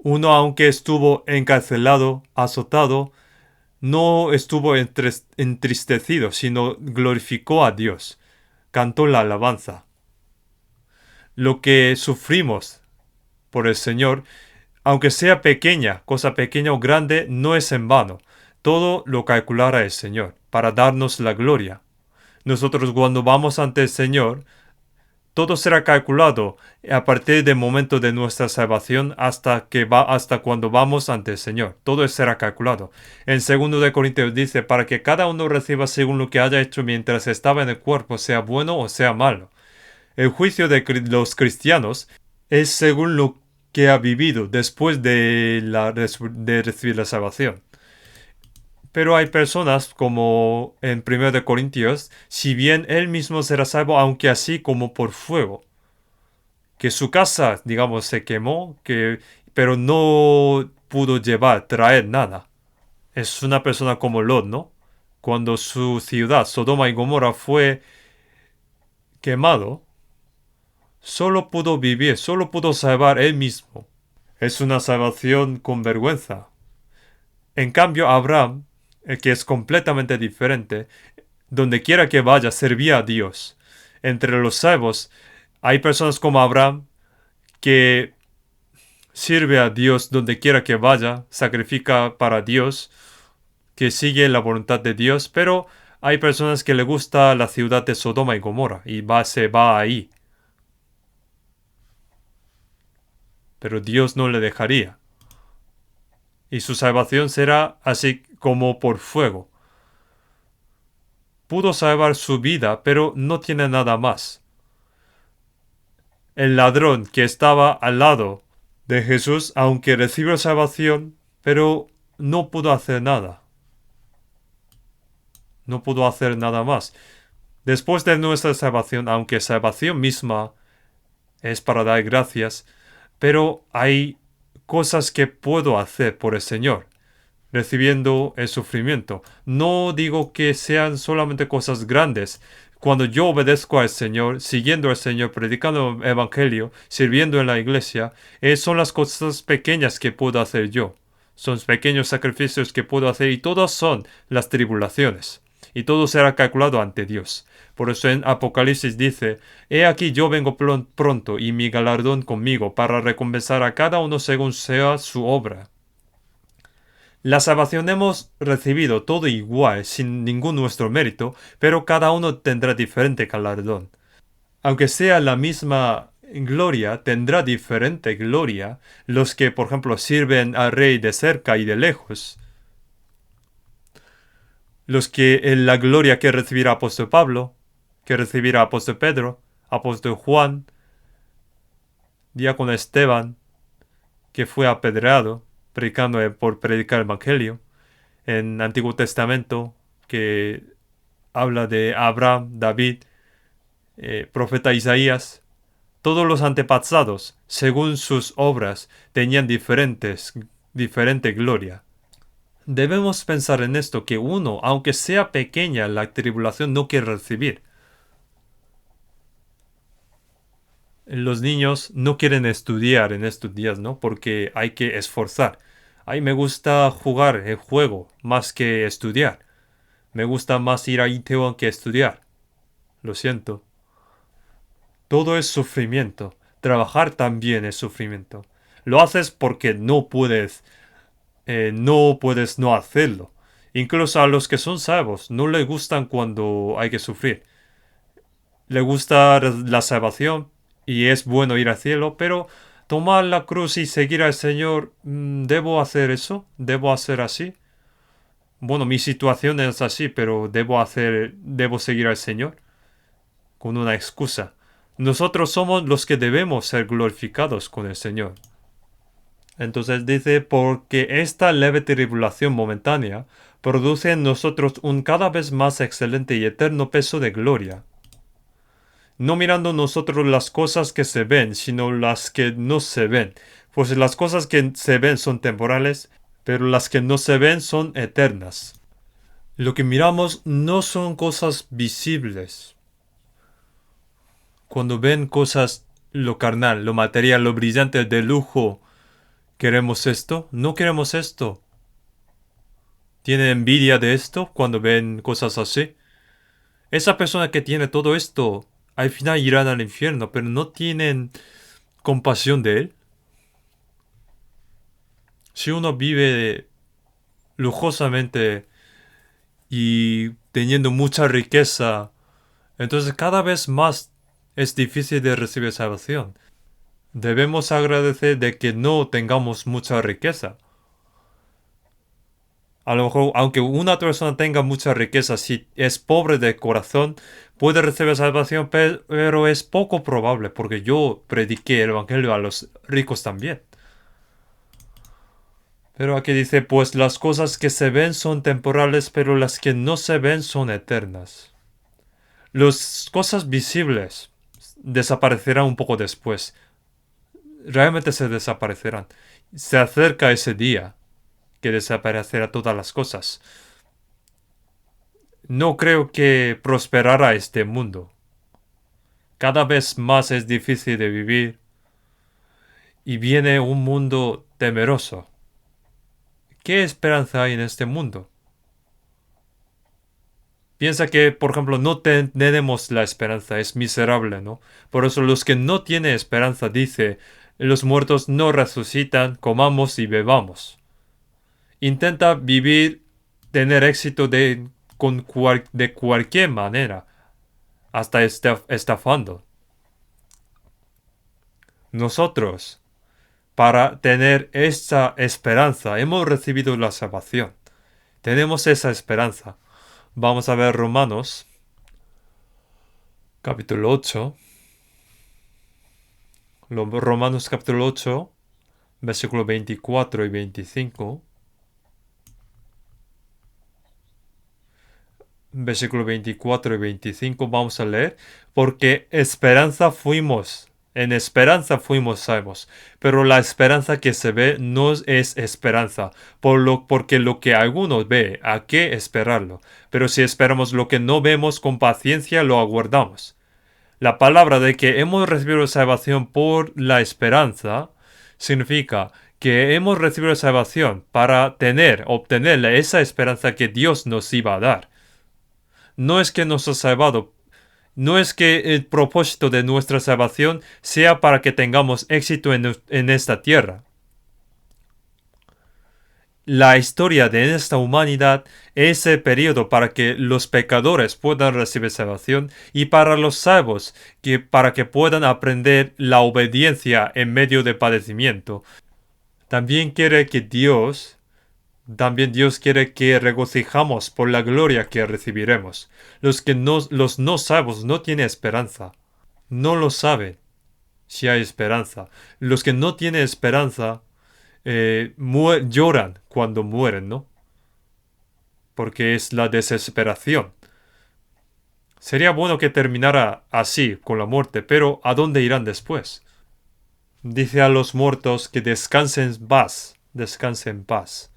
Uno, aunque estuvo encarcelado, azotado, no estuvo entristecido, sino glorificó a Dios, cantó la alabanza. Lo que sufrimos por el Señor, aunque sea pequeña, cosa pequeña o grande, no es en vano. Todo lo calculará el Señor para darnos la gloria. Nosotros cuando vamos ante el Señor, todo será calculado a partir del momento de nuestra salvación hasta cuando vamos ante el Señor. Todo será calculado. En 2 de Corintios dice, para que cada uno reciba según lo que haya hecho mientras estaba en el cuerpo, sea bueno o sea malo. El juicio de los cristianos es según lo que ha vivido después de recibir la salvación. Pero hay personas como en 1 de Corintios, si bien él mismo será salvo, aunque así como por fuego, que su casa, digamos, se quemó, pero no pudo traer nada. Es una persona como Lot, ¿no? Cuando su ciudad, Sodoma y Gomorra, fue quemado, solo pudo vivir, solo pudo salvar él mismo. Es una salvación con vergüenza. En cambio, Abraham, el que es completamente diferente, donde quiera que vaya, servía a Dios. Entre los salvos hay personas como Abraham que sirve a Dios donde quiera que vaya, sacrifica para Dios, que sigue la voluntad de Dios, pero hay personas que le gusta la ciudad de Sodoma y Gomorra y se va ahí. Pero Dios no le dejaría. Y su salvación será así como por fuego. Pudo salvar su vida, pero no tiene nada más. El ladrón que estaba al lado de Jesús, aunque recibió salvación, pero no pudo hacer nada. No pudo hacer nada más. Después de nuestra salvación, aunque salvación misma es para dar gracias, pero hay cosas que puedo hacer por el Señor, recibiendo el sufrimiento. No digo que sean solamente cosas grandes. Cuando yo obedezco al Señor, siguiendo al Señor, predicando el Evangelio, sirviendo en la iglesia, son las cosas pequeñas que puedo hacer yo. Son pequeños sacrificios que puedo hacer y todas son las tribulaciones. Y todo será calculado ante Dios. Por eso en Apocalipsis dice, He aquí yo vengo pronto y mi galardón conmigo para recompensar a cada uno según sea su obra. La salvación hemos recibido todo igual, sin ningún nuestro mérito, pero cada uno tendrá diferente galardón. Aunque sea la misma gloria, tendrá diferente gloria los que, por ejemplo, sirven al rey de cerca y de lejos. Los que en la gloria que recibirá apóstol Pablo, que recibirá apóstol Pedro, apóstol Juan, diácono Esteban, que fue apedreado por predicar el Evangelio, en Antiguo Testamento, que habla de Abraham, David, profeta Isaías. Todos los antepasados, según sus obras, tenían diferente gloria. Debemos pensar en esto, que uno, aunque sea pequeña la tribulación, no quiere recibir. Los niños no quieren estudiar en estos días, ¿no? Porque hay que esforzar. Ay, me gusta jugar el juego más que estudiar. Me gusta más ir a Itaewon que estudiar. Lo siento. Todo es sufrimiento. Trabajar también es sufrimiento. Lo haces porque no puedes no hacerlo. Incluso a los que son salvos no les gustan cuando hay que sufrir. Le gusta la salvación y es bueno ir al cielo, pero tomar la cruz y seguir al Señor, ¿debo hacer eso? ¿Debo hacer así? Bueno, mi situación es así, pero debo seguir al Señor con una excusa. Nosotros somos los que debemos ser glorificados con el Señor. Entonces dice, porque esta leve tribulación momentánea produce en nosotros un cada vez más excelente y eterno peso de gloria. No mirando nosotros las cosas que se ven, sino las que no se ven. Pues las cosas que se ven son temporales, pero las que no se ven son eternas. Lo que miramos no son cosas visibles. Cuando ven cosas, lo carnal, lo material, lo brillante, de lujo, ¿queremos esto? No queremos esto. ¿Tienen envidia de esto cuando ven cosas así? Esa persona que tiene todo esto, al final irán al infierno, pero no tienen compasión de él. Si uno vive lujosamente y teniendo mucha riqueza, entonces cada vez más es difícil de recibir salvación. Debemos agradecer de que no tengamos mucha riqueza. A lo mejor, aunque una persona tenga mucha riqueza, si es pobre de corazón, puede recibir salvación, pero es poco probable, porque yo prediqué el Evangelio a los ricos también. Pero aquí dice, pues las cosas que se ven son temporales, pero las que no se ven son eternas. Las cosas visibles desaparecerán un poco después. Realmente se desaparecerán. Se acerca ese día que desaparecerá todas las cosas. No creo que prosperará este mundo. Cada vez más es difícil de vivir y viene un mundo temeroso. ¿Qué esperanza hay en este mundo? Piensa que, por ejemplo, no tenemos la esperanza, es miserable, ¿no? Por eso los que no tienen esperanza dice, los muertos no resucitan, comamos y bebamos. Intenta vivir, tener éxito de cualquier manera, hasta estafando. Nosotros, para tener esa esperanza, hemos recibido la salvación. Tenemos esa esperanza. Vamos a ver Romanos, capítulo 8. Romanos capítulo 8, versículos 24 y 25. Versículo 24 y 25 vamos a leer. Porque en esperanza fuimos salvos. Pero la esperanza que se ve no es esperanza. Porque lo que alguno ve, ¿a qué esperarlo? Pero si esperamos lo que no vemos, con paciencia lo aguardamos. La palabra de que hemos recibido salvación por la esperanza significa que hemos recibido salvación para obtener esa esperanza que Dios nos iba a dar. No es que nos ha salvado, no es que el propósito de nuestra salvación sea para que tengamos éxito en esta tierra. La historia de esta humanidad es el periodo para que los pecadores puedan recibir salvación y para los salvos para que puedan aprender la obediencia en medio de padecimiento. También Dios quiere que regocijamos por la gloria que recibiremos. Los no salvos no tienen esperanza. No lo saben si hay esperanza. Los que no tienen esperanza lloran cuando mueren, ¿no? Porque es la desesperación. Sería bueno que terminara así, con la muerte, pero ¿a dónde irán después? Dice a los muertos que descansen en paz, descansen en paz.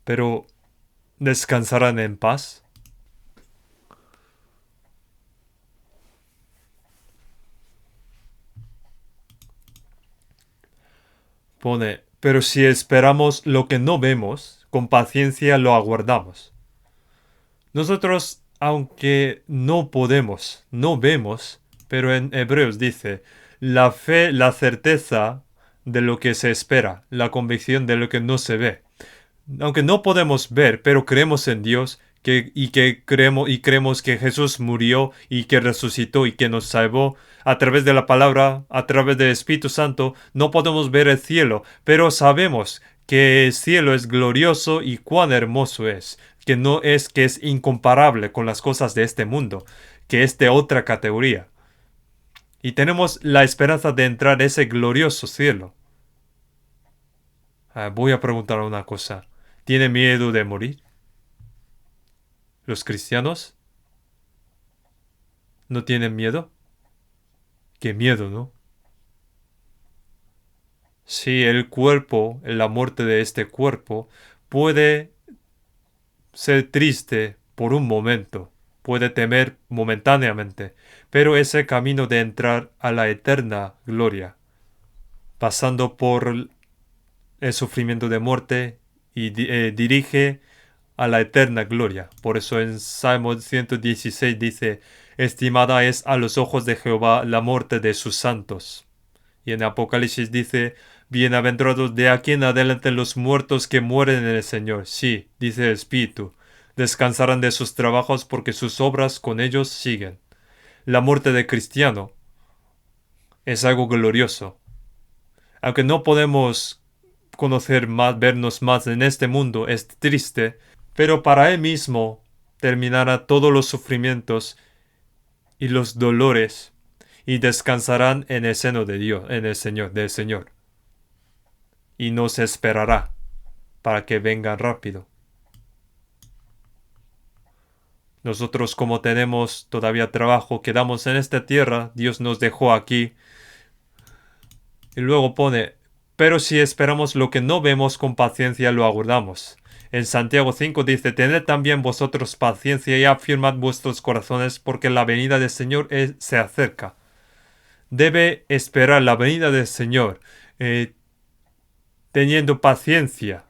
Pero ¿descansarán en paz? Pone, pero si esperamos lo que no vemos, con paciencia lo aguardamos. Nosotros, aunque no vemos, pero en Hebreos dice, la fe, la certeza de lo que se espera, la convicción de lo que no se ve. Aunque no podemos ver, pero creemos en Dios y creemos que Jesús murió y que resucitó y que nos salvó a través de la palabra, a través del Espíritu Santo. No podemos ver el cielo, pero sabemos que el cielo es glorioso y cuán hermoso es, que es incomparable con las cosas de este mundo, que es de otra categoría. Y tenemos la esperanza de entrar a ese glorioso cielo. Voy a preguntar una cosa. ¿Tiene miedo de morir? ¿Los cristianos no tienen miedo? ¿Qué miedo, no? Sí, el cuerpo, la muerte de este cuerpo, puede ser triste por un momento, puede temer momentáneamente, pero ese camino de entrar a la eterna gloria, pasando por el sufrimiento de muerte y dirige a la eterna gloria. Por eso en Salmo 116 dice, estimada es a los ojos de Jehová la muerte de sus santos. Y en Apocalipsis dice, bienaventurados de aquí en adelante los muertos que mueren en el Señor. Sí, dice el Espíritu, descansarán de sus trabajos porque sus obras con ellos siguen. La muerte de cristiano es algo glorioso. Aunque no podemos conocer más, vernos más en este mundo, es triste, pero para Él mismo terminará todos los sufrimientos y los dolores y descansarán en el seno de Dios, en el Señor, del Señor. Y nos esperará para que venga rápido. Nosotros, como tenemos todavía trabajo, quedamos en esta tierra, Dios nos dejó aquí. Y luego pone, pero si esperamos lo que no vemos, con paciencia lo aguardamos. En Santiago 5 dice, tened también vosotros paciencia y afirmad vuestros corazones, porque la venida del Señor se acerca. Debe esperar la venida del Señor, teniendo paciencia.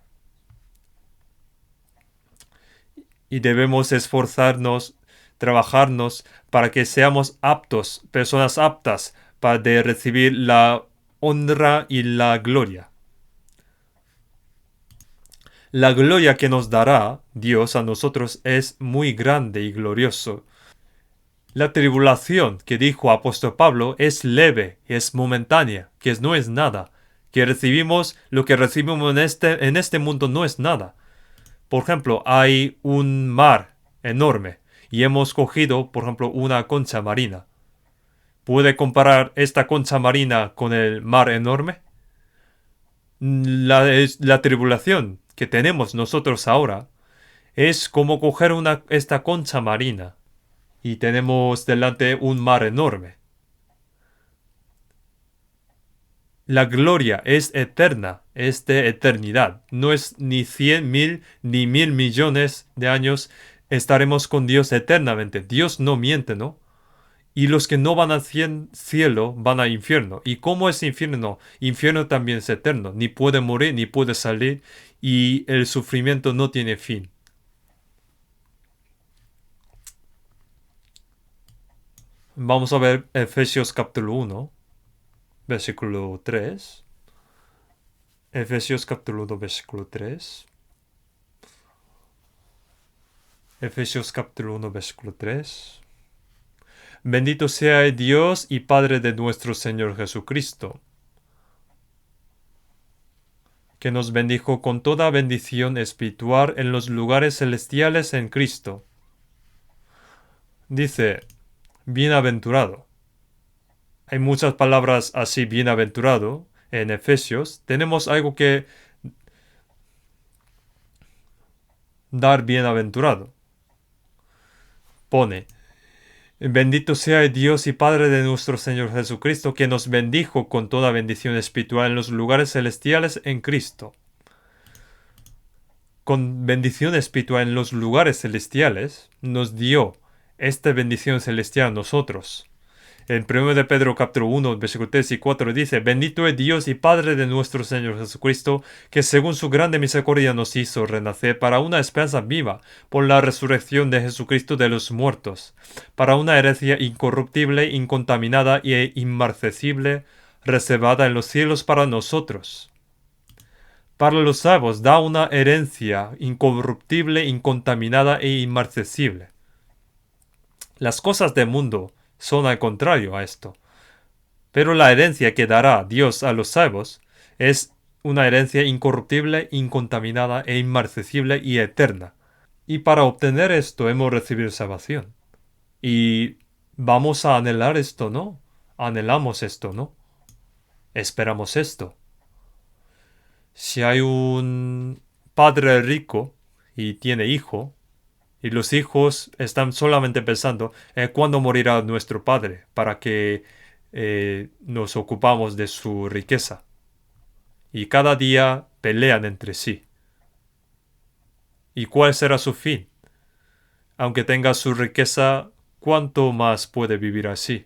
Y debemos esforzarnos, trabajarnos para que seamos aptos, personas aptas para de recibir la honra y la gloria. La gloria que nos dará Dios a nosotros es muy grande y glorioso. La tribulación que dijo apóstol Pablo es leve, es momentánea, que no es nada. Que recibimos lo que recibimos en este mundo no es nada. Por ejemplo, hay un mar enorme y hemos cogido, por ejemplo, una concha marina. ¿Puede comparar esta concha marina con el mar enorme? La tribulación que tenemos nosotros ahora es como coger esta concha marina y tenemos delante un mar enorme. La gloria es eterna, es de eternidad. No es ni 100.000 ni 1.000.000.000 de años. Estaremos con Dios eternamente. Dios no miente, ¿no? Y los que no van al cielo van al infierno. ¿Y cómo es infierno? Infierno también es eterno. Ni puede morir, ni puede salir. Y el sufrimiento no tiene fin. Vamos a ver Efesios capítulo 1, versículo 3. Efesios capítulo 1, versículo 3. Efesios capítulo 1, versículo 3. Bendito sea el Dios y Padre de nuestro Señor Jesucristo, que nos bendijo con toda bendición espiritual en los lugares celestiales en Cristo. Dice, bienaventurado. Hay muchas palabras así, bienaventurado, en Efesios. Tenemos algo que dar bienaventurado. Pone, Bendito sea el Dios y Padre de nuestro Señor Jesucristo, que nos bendijo con toda bendición espiritual en los lugares celestiales en Cristo. Con bendición espiritual en los lugares celestiales, nos dio esta bendición celestial a nosotros. En 1 de Pedro capítulo 1, versículos 3 y 4 dice: Bendito es Dios y Padre de nuestro Señor Jesucristo, que según su grande misericordia nos hizo renacer para una esperanza viva por la resurrección de Jesucristo de los muertos, para una herencia incorruptible, incontaminada e inmarcesible, reservada en los cielos para nosotros. Para los salvos da una herencia incorruptible, incontaminada e inmarcesible. Las cosas del mundo son al contrario a esto. Pero la herencia que dará Dios a los salvos es una herencia incorruptible, incontaminada e inmarcesible y eterna. Y para obtener esto hemos recibido salvación. Y vamos a anhelar esto, ¿no? Anhelamos esto, ¿no? Esperamos esto. Si hay un padre rico y tiene hijo, y los hijos están solamente pensando en cuándo morirá nuestro padre para que nos ocupamos de su riqueza. Y cada día pelean entre sí. ¿Y cuál será su fin? Aunque tenga su riqueza, ¿cuánto más puede vivir así?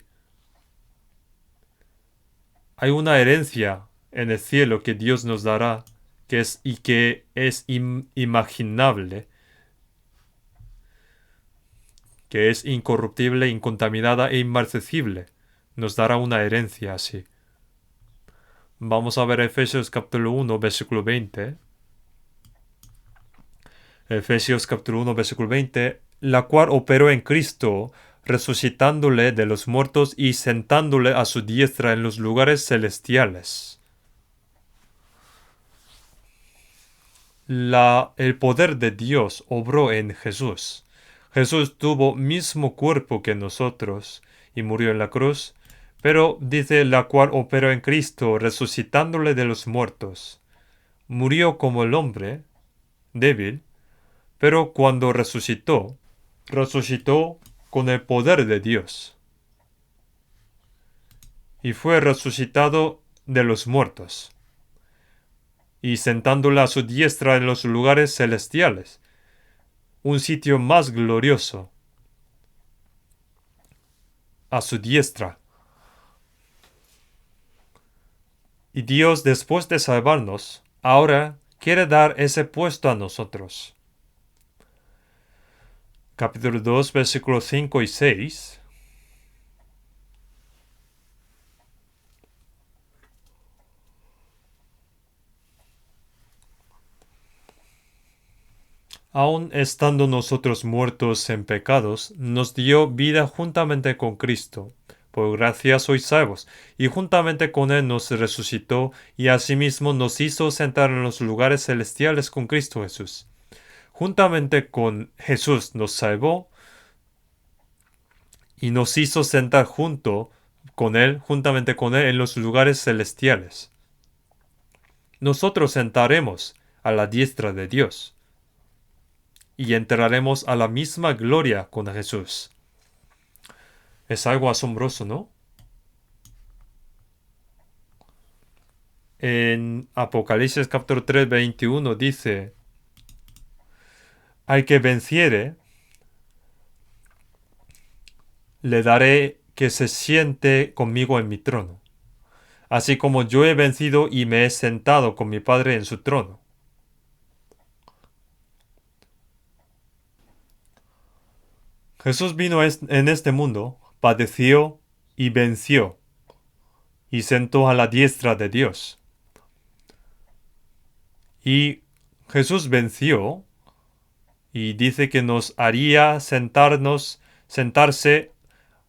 Hay una herencia en el cielo que Dios nos dará que es inimaginable, que es incorruptible, incontaminada e inmarcesible. Nos dará una herencia así. Vamos a ver Efesios capítulo 1, versículo 20. Efesios capítulo 1, versículo 20, la cual operó en Cristo, resucitándole de los muertos y sentándole a su diestra en los lugares celestiales. El poder de Dios obró en Jesús. Jesús tuvo mismo cuerpo que nosotros y murió en la cruz, pero dice la cual operó en Cristo, resucitándole de los muertos. Murió como el hombre, débil, pero cuando resucitó, resucitó con el poder de Dios. Y fue resucitado de los muertos, y sentándole a su diestra en los lugares celestiales, un sitio más glorioso, a su diestra. Y Dios, después de salvarnos, ahora quiere dar ese puesto a nosotros. Capítulo 2, versículos 5 y 6. Aun estando nosotros muertos en pecados, nos dio vida juntamente con Cristo. Por gracia sois salvos, y juntamente con Él nos resucitó, y asimismo nos hizo sentar en los lugares celestiales con Cristo Jesús. Juntamente con Jesús nos salvó, y nos hizo sentar juntamente con Él en los lugares celestiales. Nosotros sentaremos a la diestra de Dios y entraremos a la misma gloria con Jesús. Es algo asombroso, ¿no? En Apocalipsis capítulo 3, 21 dice: al que venciere, le daré que se siente conmigo en mi trono, así como yo he vencido y me he sentado con mi Padre en su trono. Jesús vino en este mundo, padeció y venció, y sentó a la diestra de Dios. Y Jesús venció, y dice que nos haría sentarse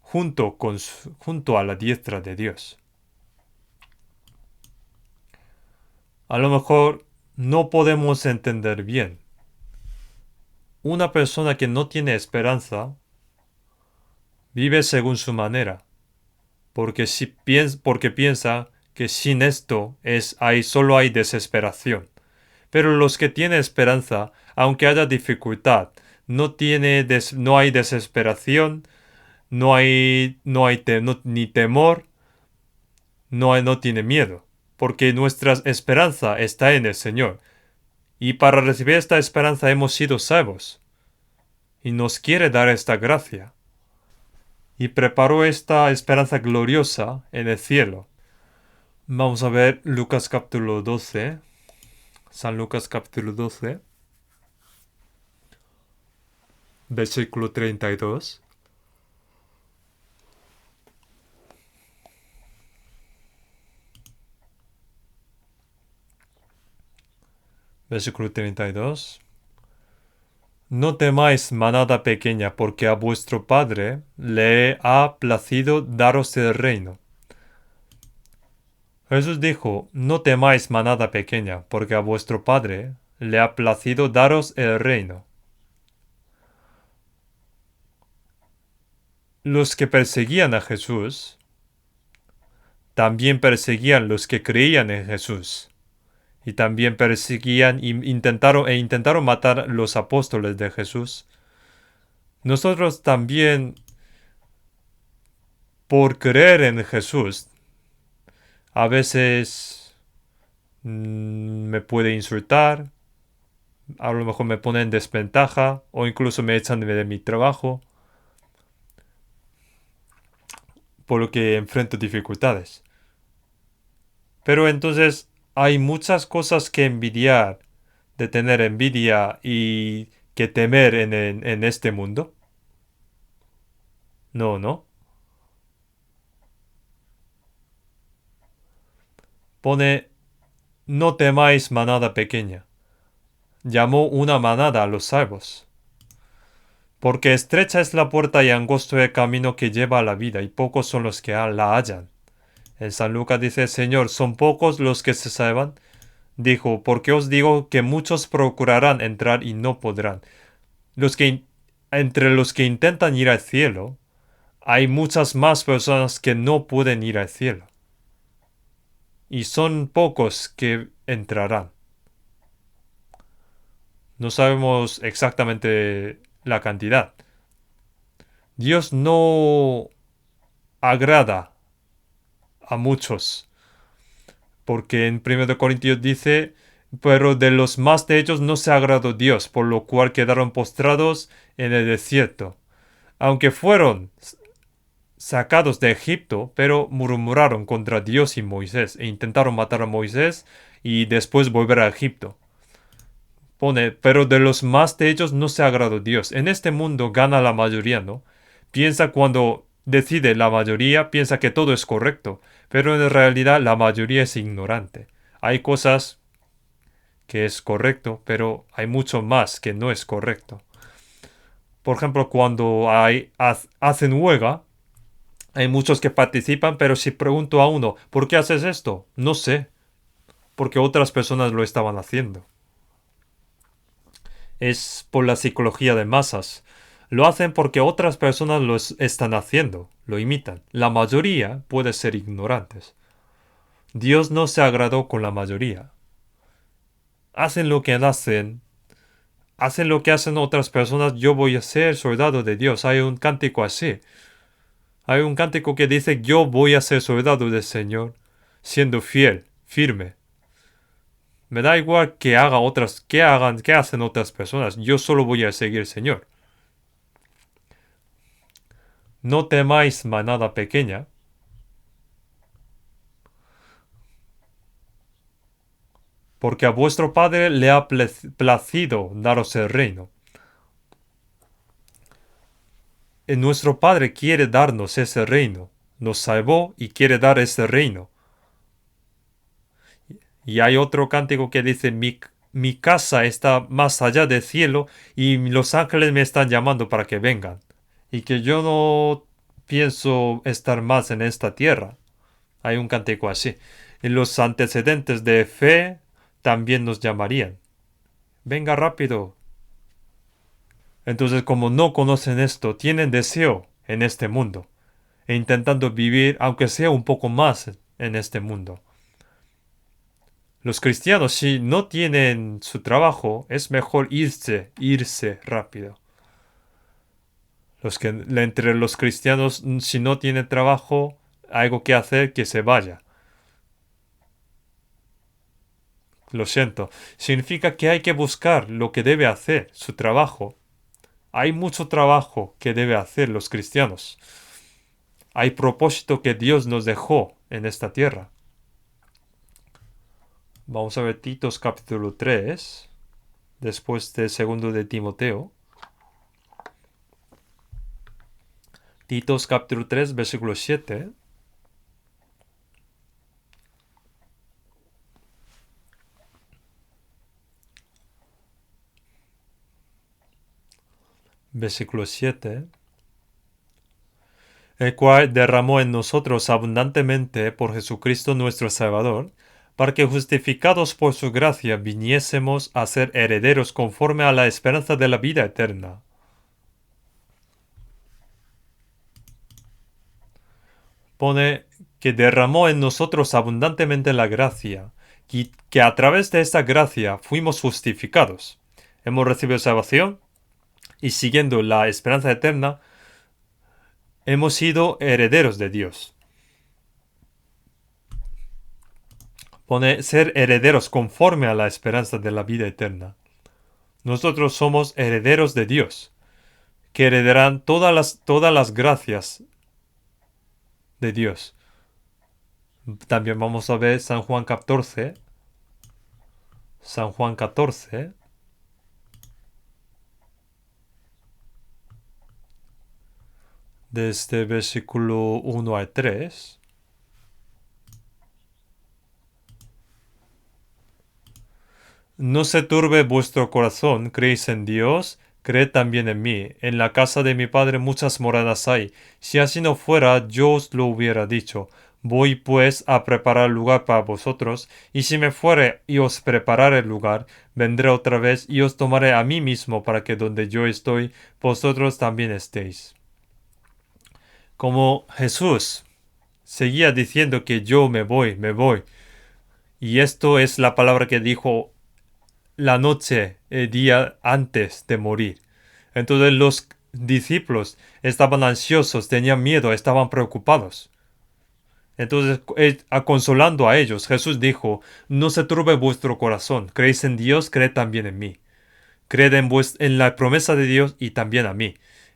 junto a la diestra de Dios. A lo mejor no podemos entender bien. Una persona que no tiene esperanza vive según su manera, porque piensa que sin esto solo hay desesperación. Pero los que tienen esperanza, aunque haya dificultad, no hay desesperación, ni temor, no tiene miedo, porque nuestra esperanza está en el Señor. Y para recibir esta esperanza hemos sido salvos. Y nos quiere dar esta gracia. Y preparó esta esperanza gloriosa en el cielo. Vamos a ver Lucas capítulo 12. San Lucas capítulo 12. Versículo 32. Versículo 32. No temáis, manada pequeña, porque a vuestro Padre le ha placido daros el reino. Jesús dijo, no temáis, manada pequeña, porque a vuestro Padre le ha placido daros el reino. Los que perseguían a Jesús también perseguían los que creían en Jesús. Y también perseguían intentaron matar a los apóstoles de Jesús. Nosotros también, por creer en Jesús, a veces me puede insultar, a lo mejor me pone en desventaja o incluso me echan de mi trabajo, por lo que enfrento dificultades. Pero entonces hay muchas cosas que envidiar, de tener envidia y que temer en este mundo. No, ¿no? Pone, no temáis manada pequeña. Llamó una manada a los salvos. Porque estrecha es la puerta y angosto el camino que lleva a la vida, y pocos son los que la hallan. En San Lucas dice, Señor, ¿son pocos los que se salvan? Dijo, porque os digo que muchos procurarán entrar y no podrán. Entre los que intentan ir al cielo, hay muchas más personas que no pueden ir al cielo. Y son pocos que entrarán. No sabemos exactamente la cantidad. Dios no agrada a muchos. Porque en 1 Corintios dice, pero de los más de ellos no se agradó Dios, por lo cual quedaron postrados en el desierto. Aunque fueron sacados de Egipto, pero murmuraron contra Dios y Moisés, e intentaron matar a Moisés y después volver a Egipto. Pone, pero de los más de ellos no se agradó Dios. En este mundo gana la mayoría, ¿no? Piensa cuando decide la mayoría, piensa que todo es correcto, pero en realidad la mayoría es ignorante. Hay cosas que es correcto, pero hay mucho más que no es correcto. Por ejemplo, cuando hacen huelga, hay muchos que participan, pero si pregunto a uno, ¿por qué haces esto? No sé, porque otras personas lo estaban haciendo. Es por la psicología de masas. Lo hacen porque otras personas lo están haciendo, lo imitan. La mayoría puede ser ignorantes. Dios no se agradó con la mayoría. Hacen lo que hacen lo que hacen otras personas, yo voy a ser soldado de Dios. Hay un cántico así. Hay un cántico que dice, yo voy a ser soldado del Señor, siendo fiel, firme. Me da igual que que hacen otras personas. Yo solo voy a seguir al Señor. No temáis, manada pequeña, porque a vuestro Padre le ha placido daros el reino. Nuestro Padre quiere darnos ese reino. Nos salvó y quiere dar ese reino. Y hay otro cántico que dice, mi casa está más allá del cielo y los ángeles me están llamando para que vengan. Y que yo no pienso estar más en esta tierra. Hay un cántico así. En los antecedentes de fe también nos llamarían. Venga rápido. Entonces, como no conocen esto, tienen deseo en este mundo, e intentando vivir, aunque sea un poco más en este mundo. Los cristianos, si no tienen su trabajo, es mejor irse rápido. Entre los cristianos, si no tiene trabajo, algo que hacer, que se vaya. Lo siento. Significa que hay que buscar lo que debe hacer, su trabajo. Hay mucho trabajo que debe hacer los cristianos. Hay propósito que Dios nos dejó en esta tierra. Vamos a ver Titos capítulo 3, después de segundo de Timoteo. Titos capítulo 3, versículo 7. Versículo 7. El cual derramó en nosotros abundantemente por Jesucristo nuestro Salvador, para que justificados por su gracia viniésemos a ser herederos conforme a la esperanza de la vida eterna. Pone que derramó en nosotros abundantemente la gracia, y que a través de esta gracia fuimos justificados. Hemos recibido salvación y siguiendo la esperanza eterna, hemos sido herederos de Dios. Pone ser herederos conforme a la esperanza de la vida eterna. Nosotros somos herederos de Dios, que heredarán todas las gracias de Dios. También vamos a ver San Juan 14. San Juan 14. Desde versículo 1 al 3. No se turbe vuestro corazón, creéis en Dios, creed también en mí. En la casa de mi padre muchas moradas hay. Si así no fuera, yo os lo hubiera dicho. Voy pues a preparar lugar para vosotros, y si me fuere y os preparare el lugar, vendré otra vez y os tomaré a mí mismo para que donde yo estoy, vosotros también estéis. Como Jesús seguía diciendo que yo me voy, y esto es la palabra que dijo la noche, el día antes de morir. Entonces los discípulos estaban ansiosos, tenían miedo, estaban preocupados. Entonces, consolando a ellos, Jesús dijo, no se turbe vuestro corazón, creéis en Dios, creed también en mí. Creed en la promesa de Dios y también a mí.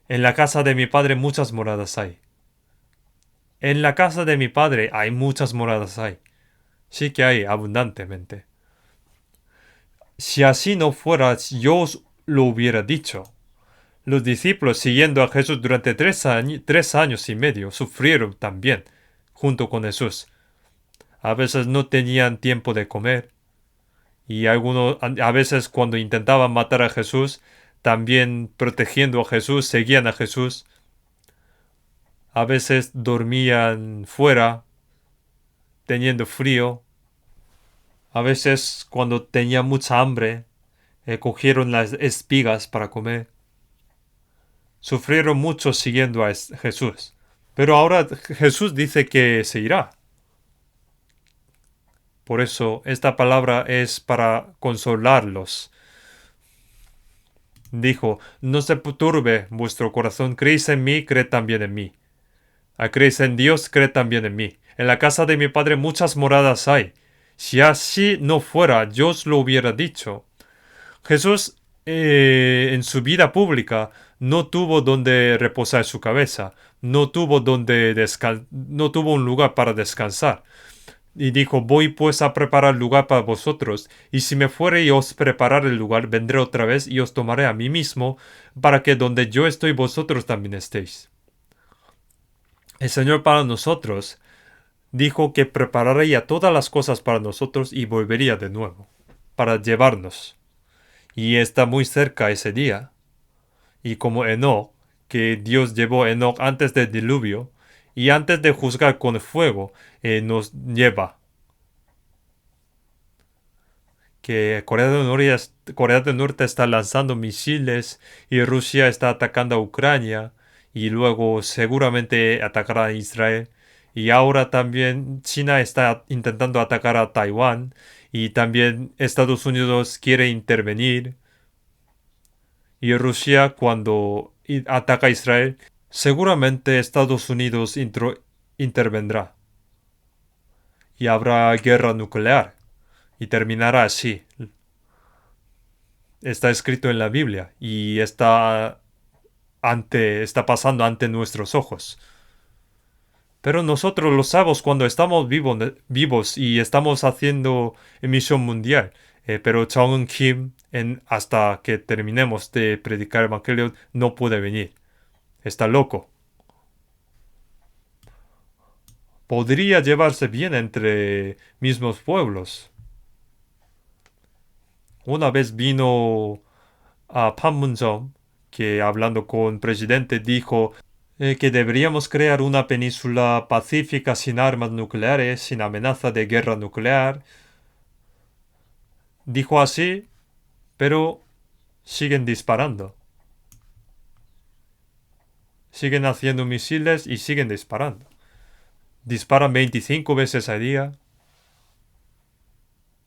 En la casa de mi Padre muchas moradas hay. En la casa de mi Padre hay muchas moradas hay. Sí que hay abundantemente. Si así no fuera, yo os lo hubiera dicho. Los discípulos, siguiendo a Jesús durante 3 años y medio, sufrieron también junto con Jesús. A veces no tenían tiempo de comer. Y a veces cuando intentaban matar a Jesús, también protegiendo a Jesús, seguían a Jesús. A veces dormían fuera, teniendo frío. A veces cuando tenían mucha hambre, cogieron las espigas para comer. Sufrieron mucho siguiendo a Jesús. Pero ahora Jesús dice que se irá. Por eso esta palabra es para consolarlos. Dijo, no se turbe vuestro corazón, creéis en mí, creed también en mí. Creéis en Dios, creed también en mí. En la casa de mi Padre muchas moradas hay. Si así no fuera, yo os lo hubiera dicho. Jesús en su vida pública no tuvo donde reposar su cabeza, no tuvo un lugar para descansar. Y dijo, voy pues a preparar lugar para vosotros, y si me fuere y os preparar el lugar, vendré otra vez y os tomaré a mí mismo, para que donde yo estoy vosotros también estéis. El Señor para nosotros dijo que prepararía todas las cosas para nosotros y volvería de nuevo, para llevarnos. Y está muy cerca ese día. Y como Enoch, que Dios llevó a Enoch antes del diluvio, y antes de juzgar con fuego, nos lleva. Que Corea del Norte está lanzando misiles y Rusia está atacando a Ucrania y luego seguramente atacará a Israel. Y ahora también China está intentando atacar a Taiwán y también Estados Unidos quiere intervenir. Y Rusia, cuando ataca a Israel, seguramente Estados Unidos intervendrá y habrá guerra nuclear y terminará así. Está escrito en la Biblia y está pasando ante nuestros ojos. Pero nosotros lo sabemos cuando estamos vivos y estamos haciendo emisión mundial. Pero Jong Kim, hasta que terminemos de predicar el Evangelio, no puede venir. Está loco. Podría llevarse bien entre mismos pueblos. Una vez vino a Panmunjom, que hablando con el presidente dijo que deberíamos crear una península pacífica sin armas nucleares, sin amenaza de guerra nuclear. Dijo así, pero siguen disparando. Siguen haciendo misiles y siguen disparando. Disparan 25 veces al día.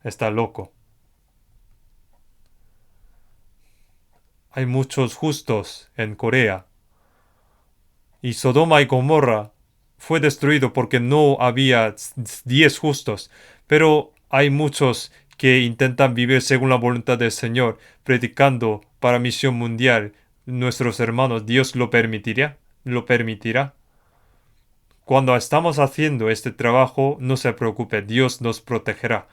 Está loco. Hay muchos justos en Corea. Y Sodoma y Gomorra fue destruido porque no había 10 justos. Pero hay muchos que intentan vivir según la voluntad del Señor, predicando para misión mundial. Nuestros hermanos, Dios lo permitirá. Lo permitirá. Cuando estamos haciendo este trabajo, no se preocupe, Dios nos protegerá.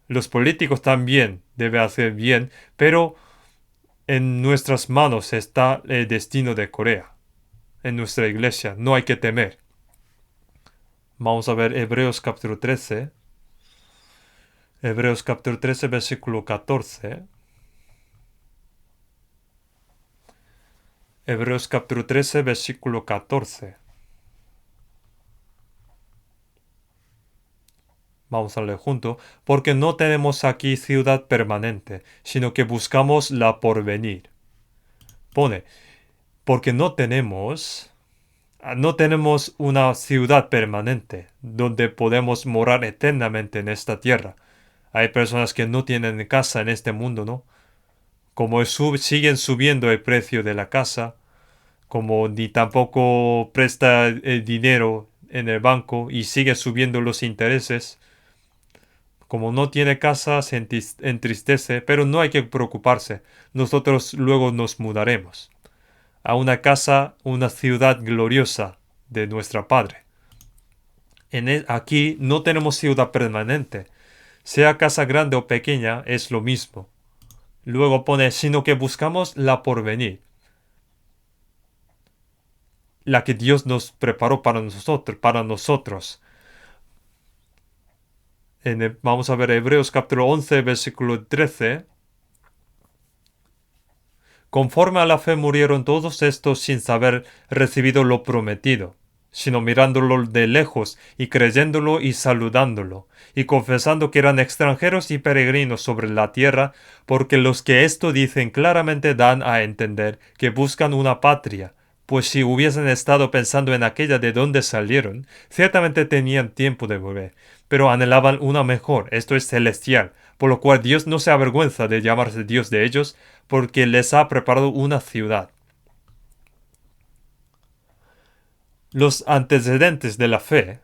Los políticos también deben hacer bien, pero en nuestras manos está el destino de Corea. En nuestra iglesia, no hay que temer. Vamos a ver Hebreos capítulo 13. Hebreos capítulo 13, versículo 14. Hebreos capítulo 13, versículo 14. Vamos a leer junto. Porque no tenemos aquí ciudad permanente, sino que buscamos la porvenir. Pone, porque no tenemos una ciudad permanente donde podemos morar eternamente en esta tierra. Hay personas que no tienen casa en este mundo, ¿no? Como siguen subiendo el precio de la casa, como ni tampoco presta el dinero en el banco y sigue subiendo los intereses. Como no tiene casa, se entristece, pero no hay que preocuparse. Nosotros luego nos mudaremos a una casa, una ciudad gloriosa de nuestro Padre. Aquí no tenemos ciudad permanente. Sea casa grande o pequeña, es lo mismo. Luego pone, sino que buscamos la porvenir. La que Dios nos preparó para nosotros. Vamos a ver Hebreos capítulo 11, versículo 13. Conforme a la fe murieron todos estos sin saber recibido lo prometido, sino mirándolo de lejos y creyéndolo y saludándolo, y confesando que eran extranjeros y peregrinos sobre la tierra, porque los que esto dicen claramente dan a entender que buscan una patria, pues si hubiesen estado pensando en aquella de donde salieron, ciertamente tenían tiempo de volver, pero anhelaban una mejor, esto es celestial, por lo cual Dios no se avergüenza de llamarse Dios de ellos, porque les ha preparado una ciudad. Los antecedentes de la fe,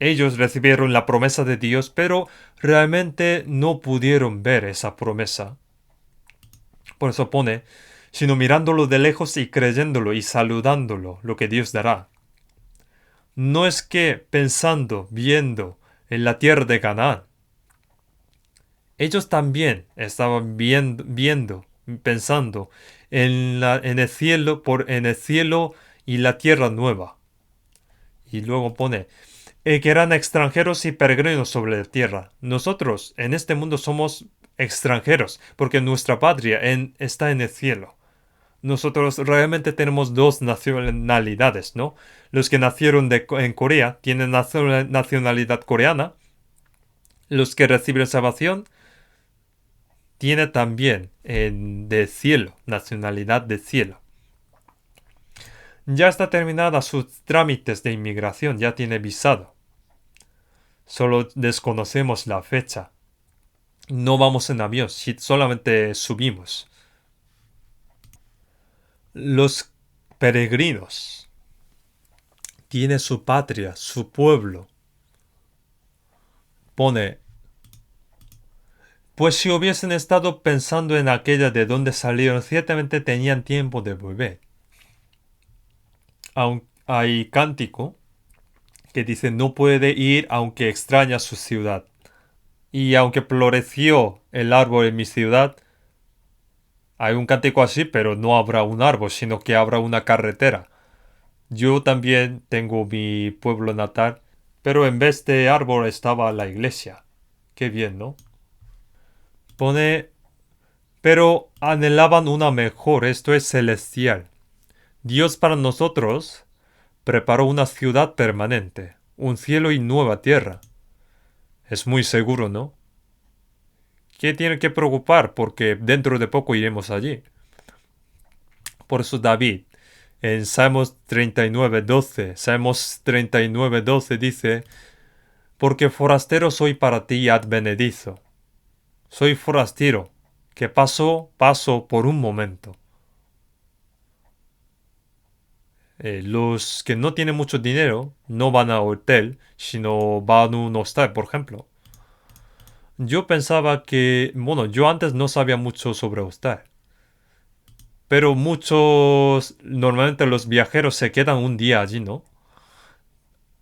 ellos recibieron la promesa de Dios, pero realmente no pudieron ver esa promesa. Por eso pone, sino mirándolo de lejos y creyéndolo y saludándolo, lo que Dios dará. No es que pensando, viendo en la tierra de Canaán, ellos también estaban viendo, pensando en el cielo, en el cielo y la tierra nueva. Y luego pone que eran extranjeros y peregrinos sobre la tierra. Nosotros en este mundo somos extranjeros porque nuestra patria está en el cielo. Nosotros realmente tenemos dos nacionalidades, ¿no? Los que nacieron en Corea tienen nacionalidad coreana. Los que reciben salvación tiene también de cielo, nacionalidad de cielo. Ya está terminada sus trámites de inmigración, ya tiene visado. Solo desconocemos la fecha. No vamos en avión, solamente subimos. Los peregrinos tienen su patria, su pueblo. Pone, pues si hubiesen estado pensando en aquella de donde salieron, ciertamente tenían tiempo de volver. Hay cántico que dice no puede ir aunque extraña su ciudad. Y aunque floreció el árbol en mi ciudad, hay un cántico así, pero no habrá un árbol, sino que habrá una carretera. Yo también tengo mi pueblo natal, pero en vez de árbol estaba la iglesia. Qué bien, ¿no? Pone, pero anhelaban una mejor, esto es celestial. Dios para nosotros preparó una ciudad permanente, un cielo y nueva tierra. Es muy seguro, ¿no? ¿Qué tiene que preocupar? Porque dentro de poco iremos allí. Por eso David, en Salmos 39:12, Salmos 39:12 dice, porque forastero soy para ti advenedizo. Soy forastero, que paso por un momento. Los que no tienen mucho dinero no van a hotel, sino van a un hostal, por ejemplo. Yo pensaba que, bueno, yo antes no sabía mucho sobre hostal. Pero normalmente los viajeros se quedan un día allí, ¿no?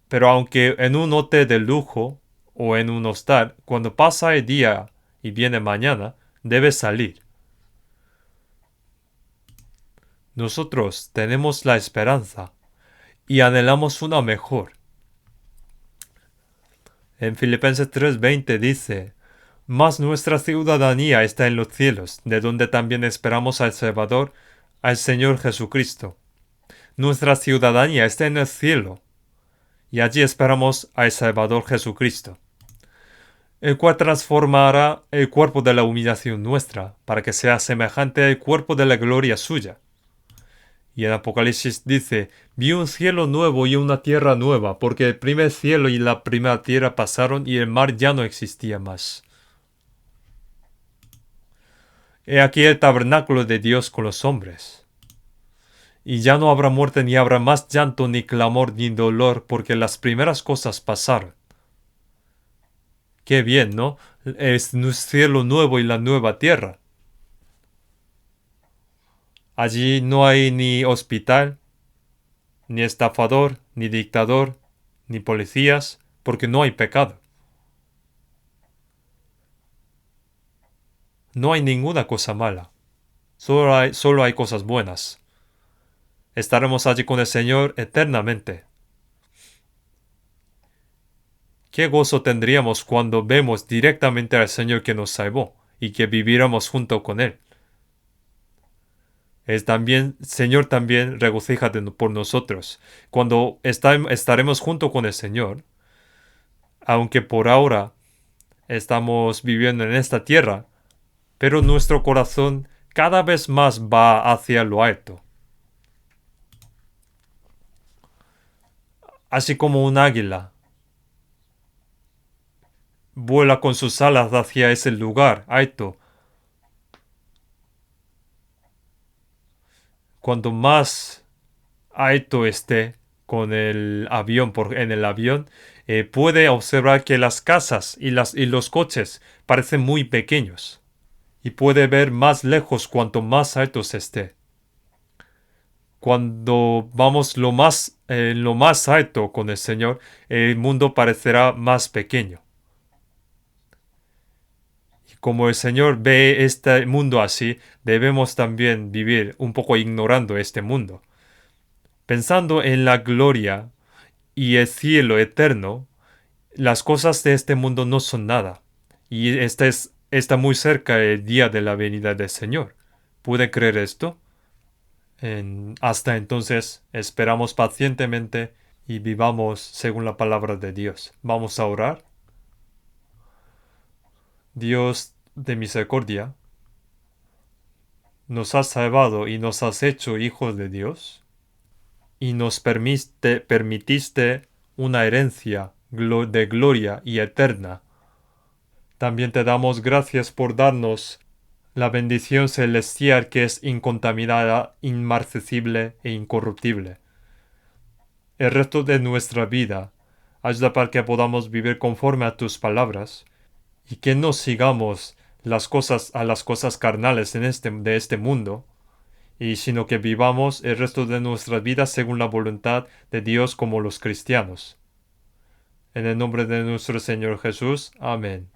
Pero aunque en un hotel de lujo o en un hostal, cuando pasa el día y viene mañana, debes salir. Nosotros tenemos la esperanza y anhelamos una mejor. En Filipenses 3:20 dice, mas nuestra ciudadanía está en los cielos, de donde también esperamos al Salvador, al Señor Jesucristo. Nuestra ciudadanía está en el cielo, y allí esperamos al Salvador Jesucristo, el cual transformará el cuerpo de la humillación nuestra, para que sea semejante al cuerpo de la gloria suya. Y en Apocalipsis dice, vi un cielo nuevo y una tierra nueva, porque el primer cielo y la primera tierra pasaron y el mar ya no existía más. He aquí el tabernáculo de Dios con los hombres. Y ya no habrá muerte, ni habrá más llanto, ni clamor, ni dolor, porque las primeras cosas pasaron. Qué bien, ¿no? Es un cielo nuevo y la nueva tierra. Allí no hay ni hospital, ni estafador, ni dictador, ni policías, porque no hay pecado. No hay ninguna cosa mala. Solo hay cosas buenas. Estaremos allí con el Señor eternamente. Qué gozo tendríamos cuando vemos directamente al Señor que nos salvó y que viviéramos junto con Él. Señor, también regocíjate por nosotros. Cuando estaremos junto con el Señor, aunque por ahora estamos viviendo en esta tierra, pero nuestro corazón cada vez más va hacia lo alto. Así como un águila vuela con sus alas hacia ese lugar alto. Cuanto más alto esté con el avión en el avión, puede observar que las casas y los coches parecen muy pequeños y puede ver más lejos cuanto más alto se esté. Cuando vamos lo más alto con el Señor, el mundo parecerá más pequeño. Y como el Señor ve este mundo así, debemos también vivir un poco ignorando este mundo. Pensando en la gloria y el cielo eterno, las cosas de este mundo no son nada. Y está muy cerca el día de la venida del Señor. ¿Puede creer esto? Hasta entonces, esperamos pacientemente y vivamos según la palabra de Dios. Vamos a orar. Dios de misericordia, nos has salvado y nos has hecho hijos de Dios y nos permitiste una herencia de gloria y eterna. También te damos gracias por darnos la bendición celestial que es incontaminada, inmarcesible e incorruptible. El resto de nuestra vida, ayuda para que podamos vivir conforme a tus palabras y que no sigamos las cosas carnales de este mundo, y sino que vivamos el resto de nuestra vida según la voluntad de Dios como los cristianos. En el nombre de nuestro Señor Jesús. Amén.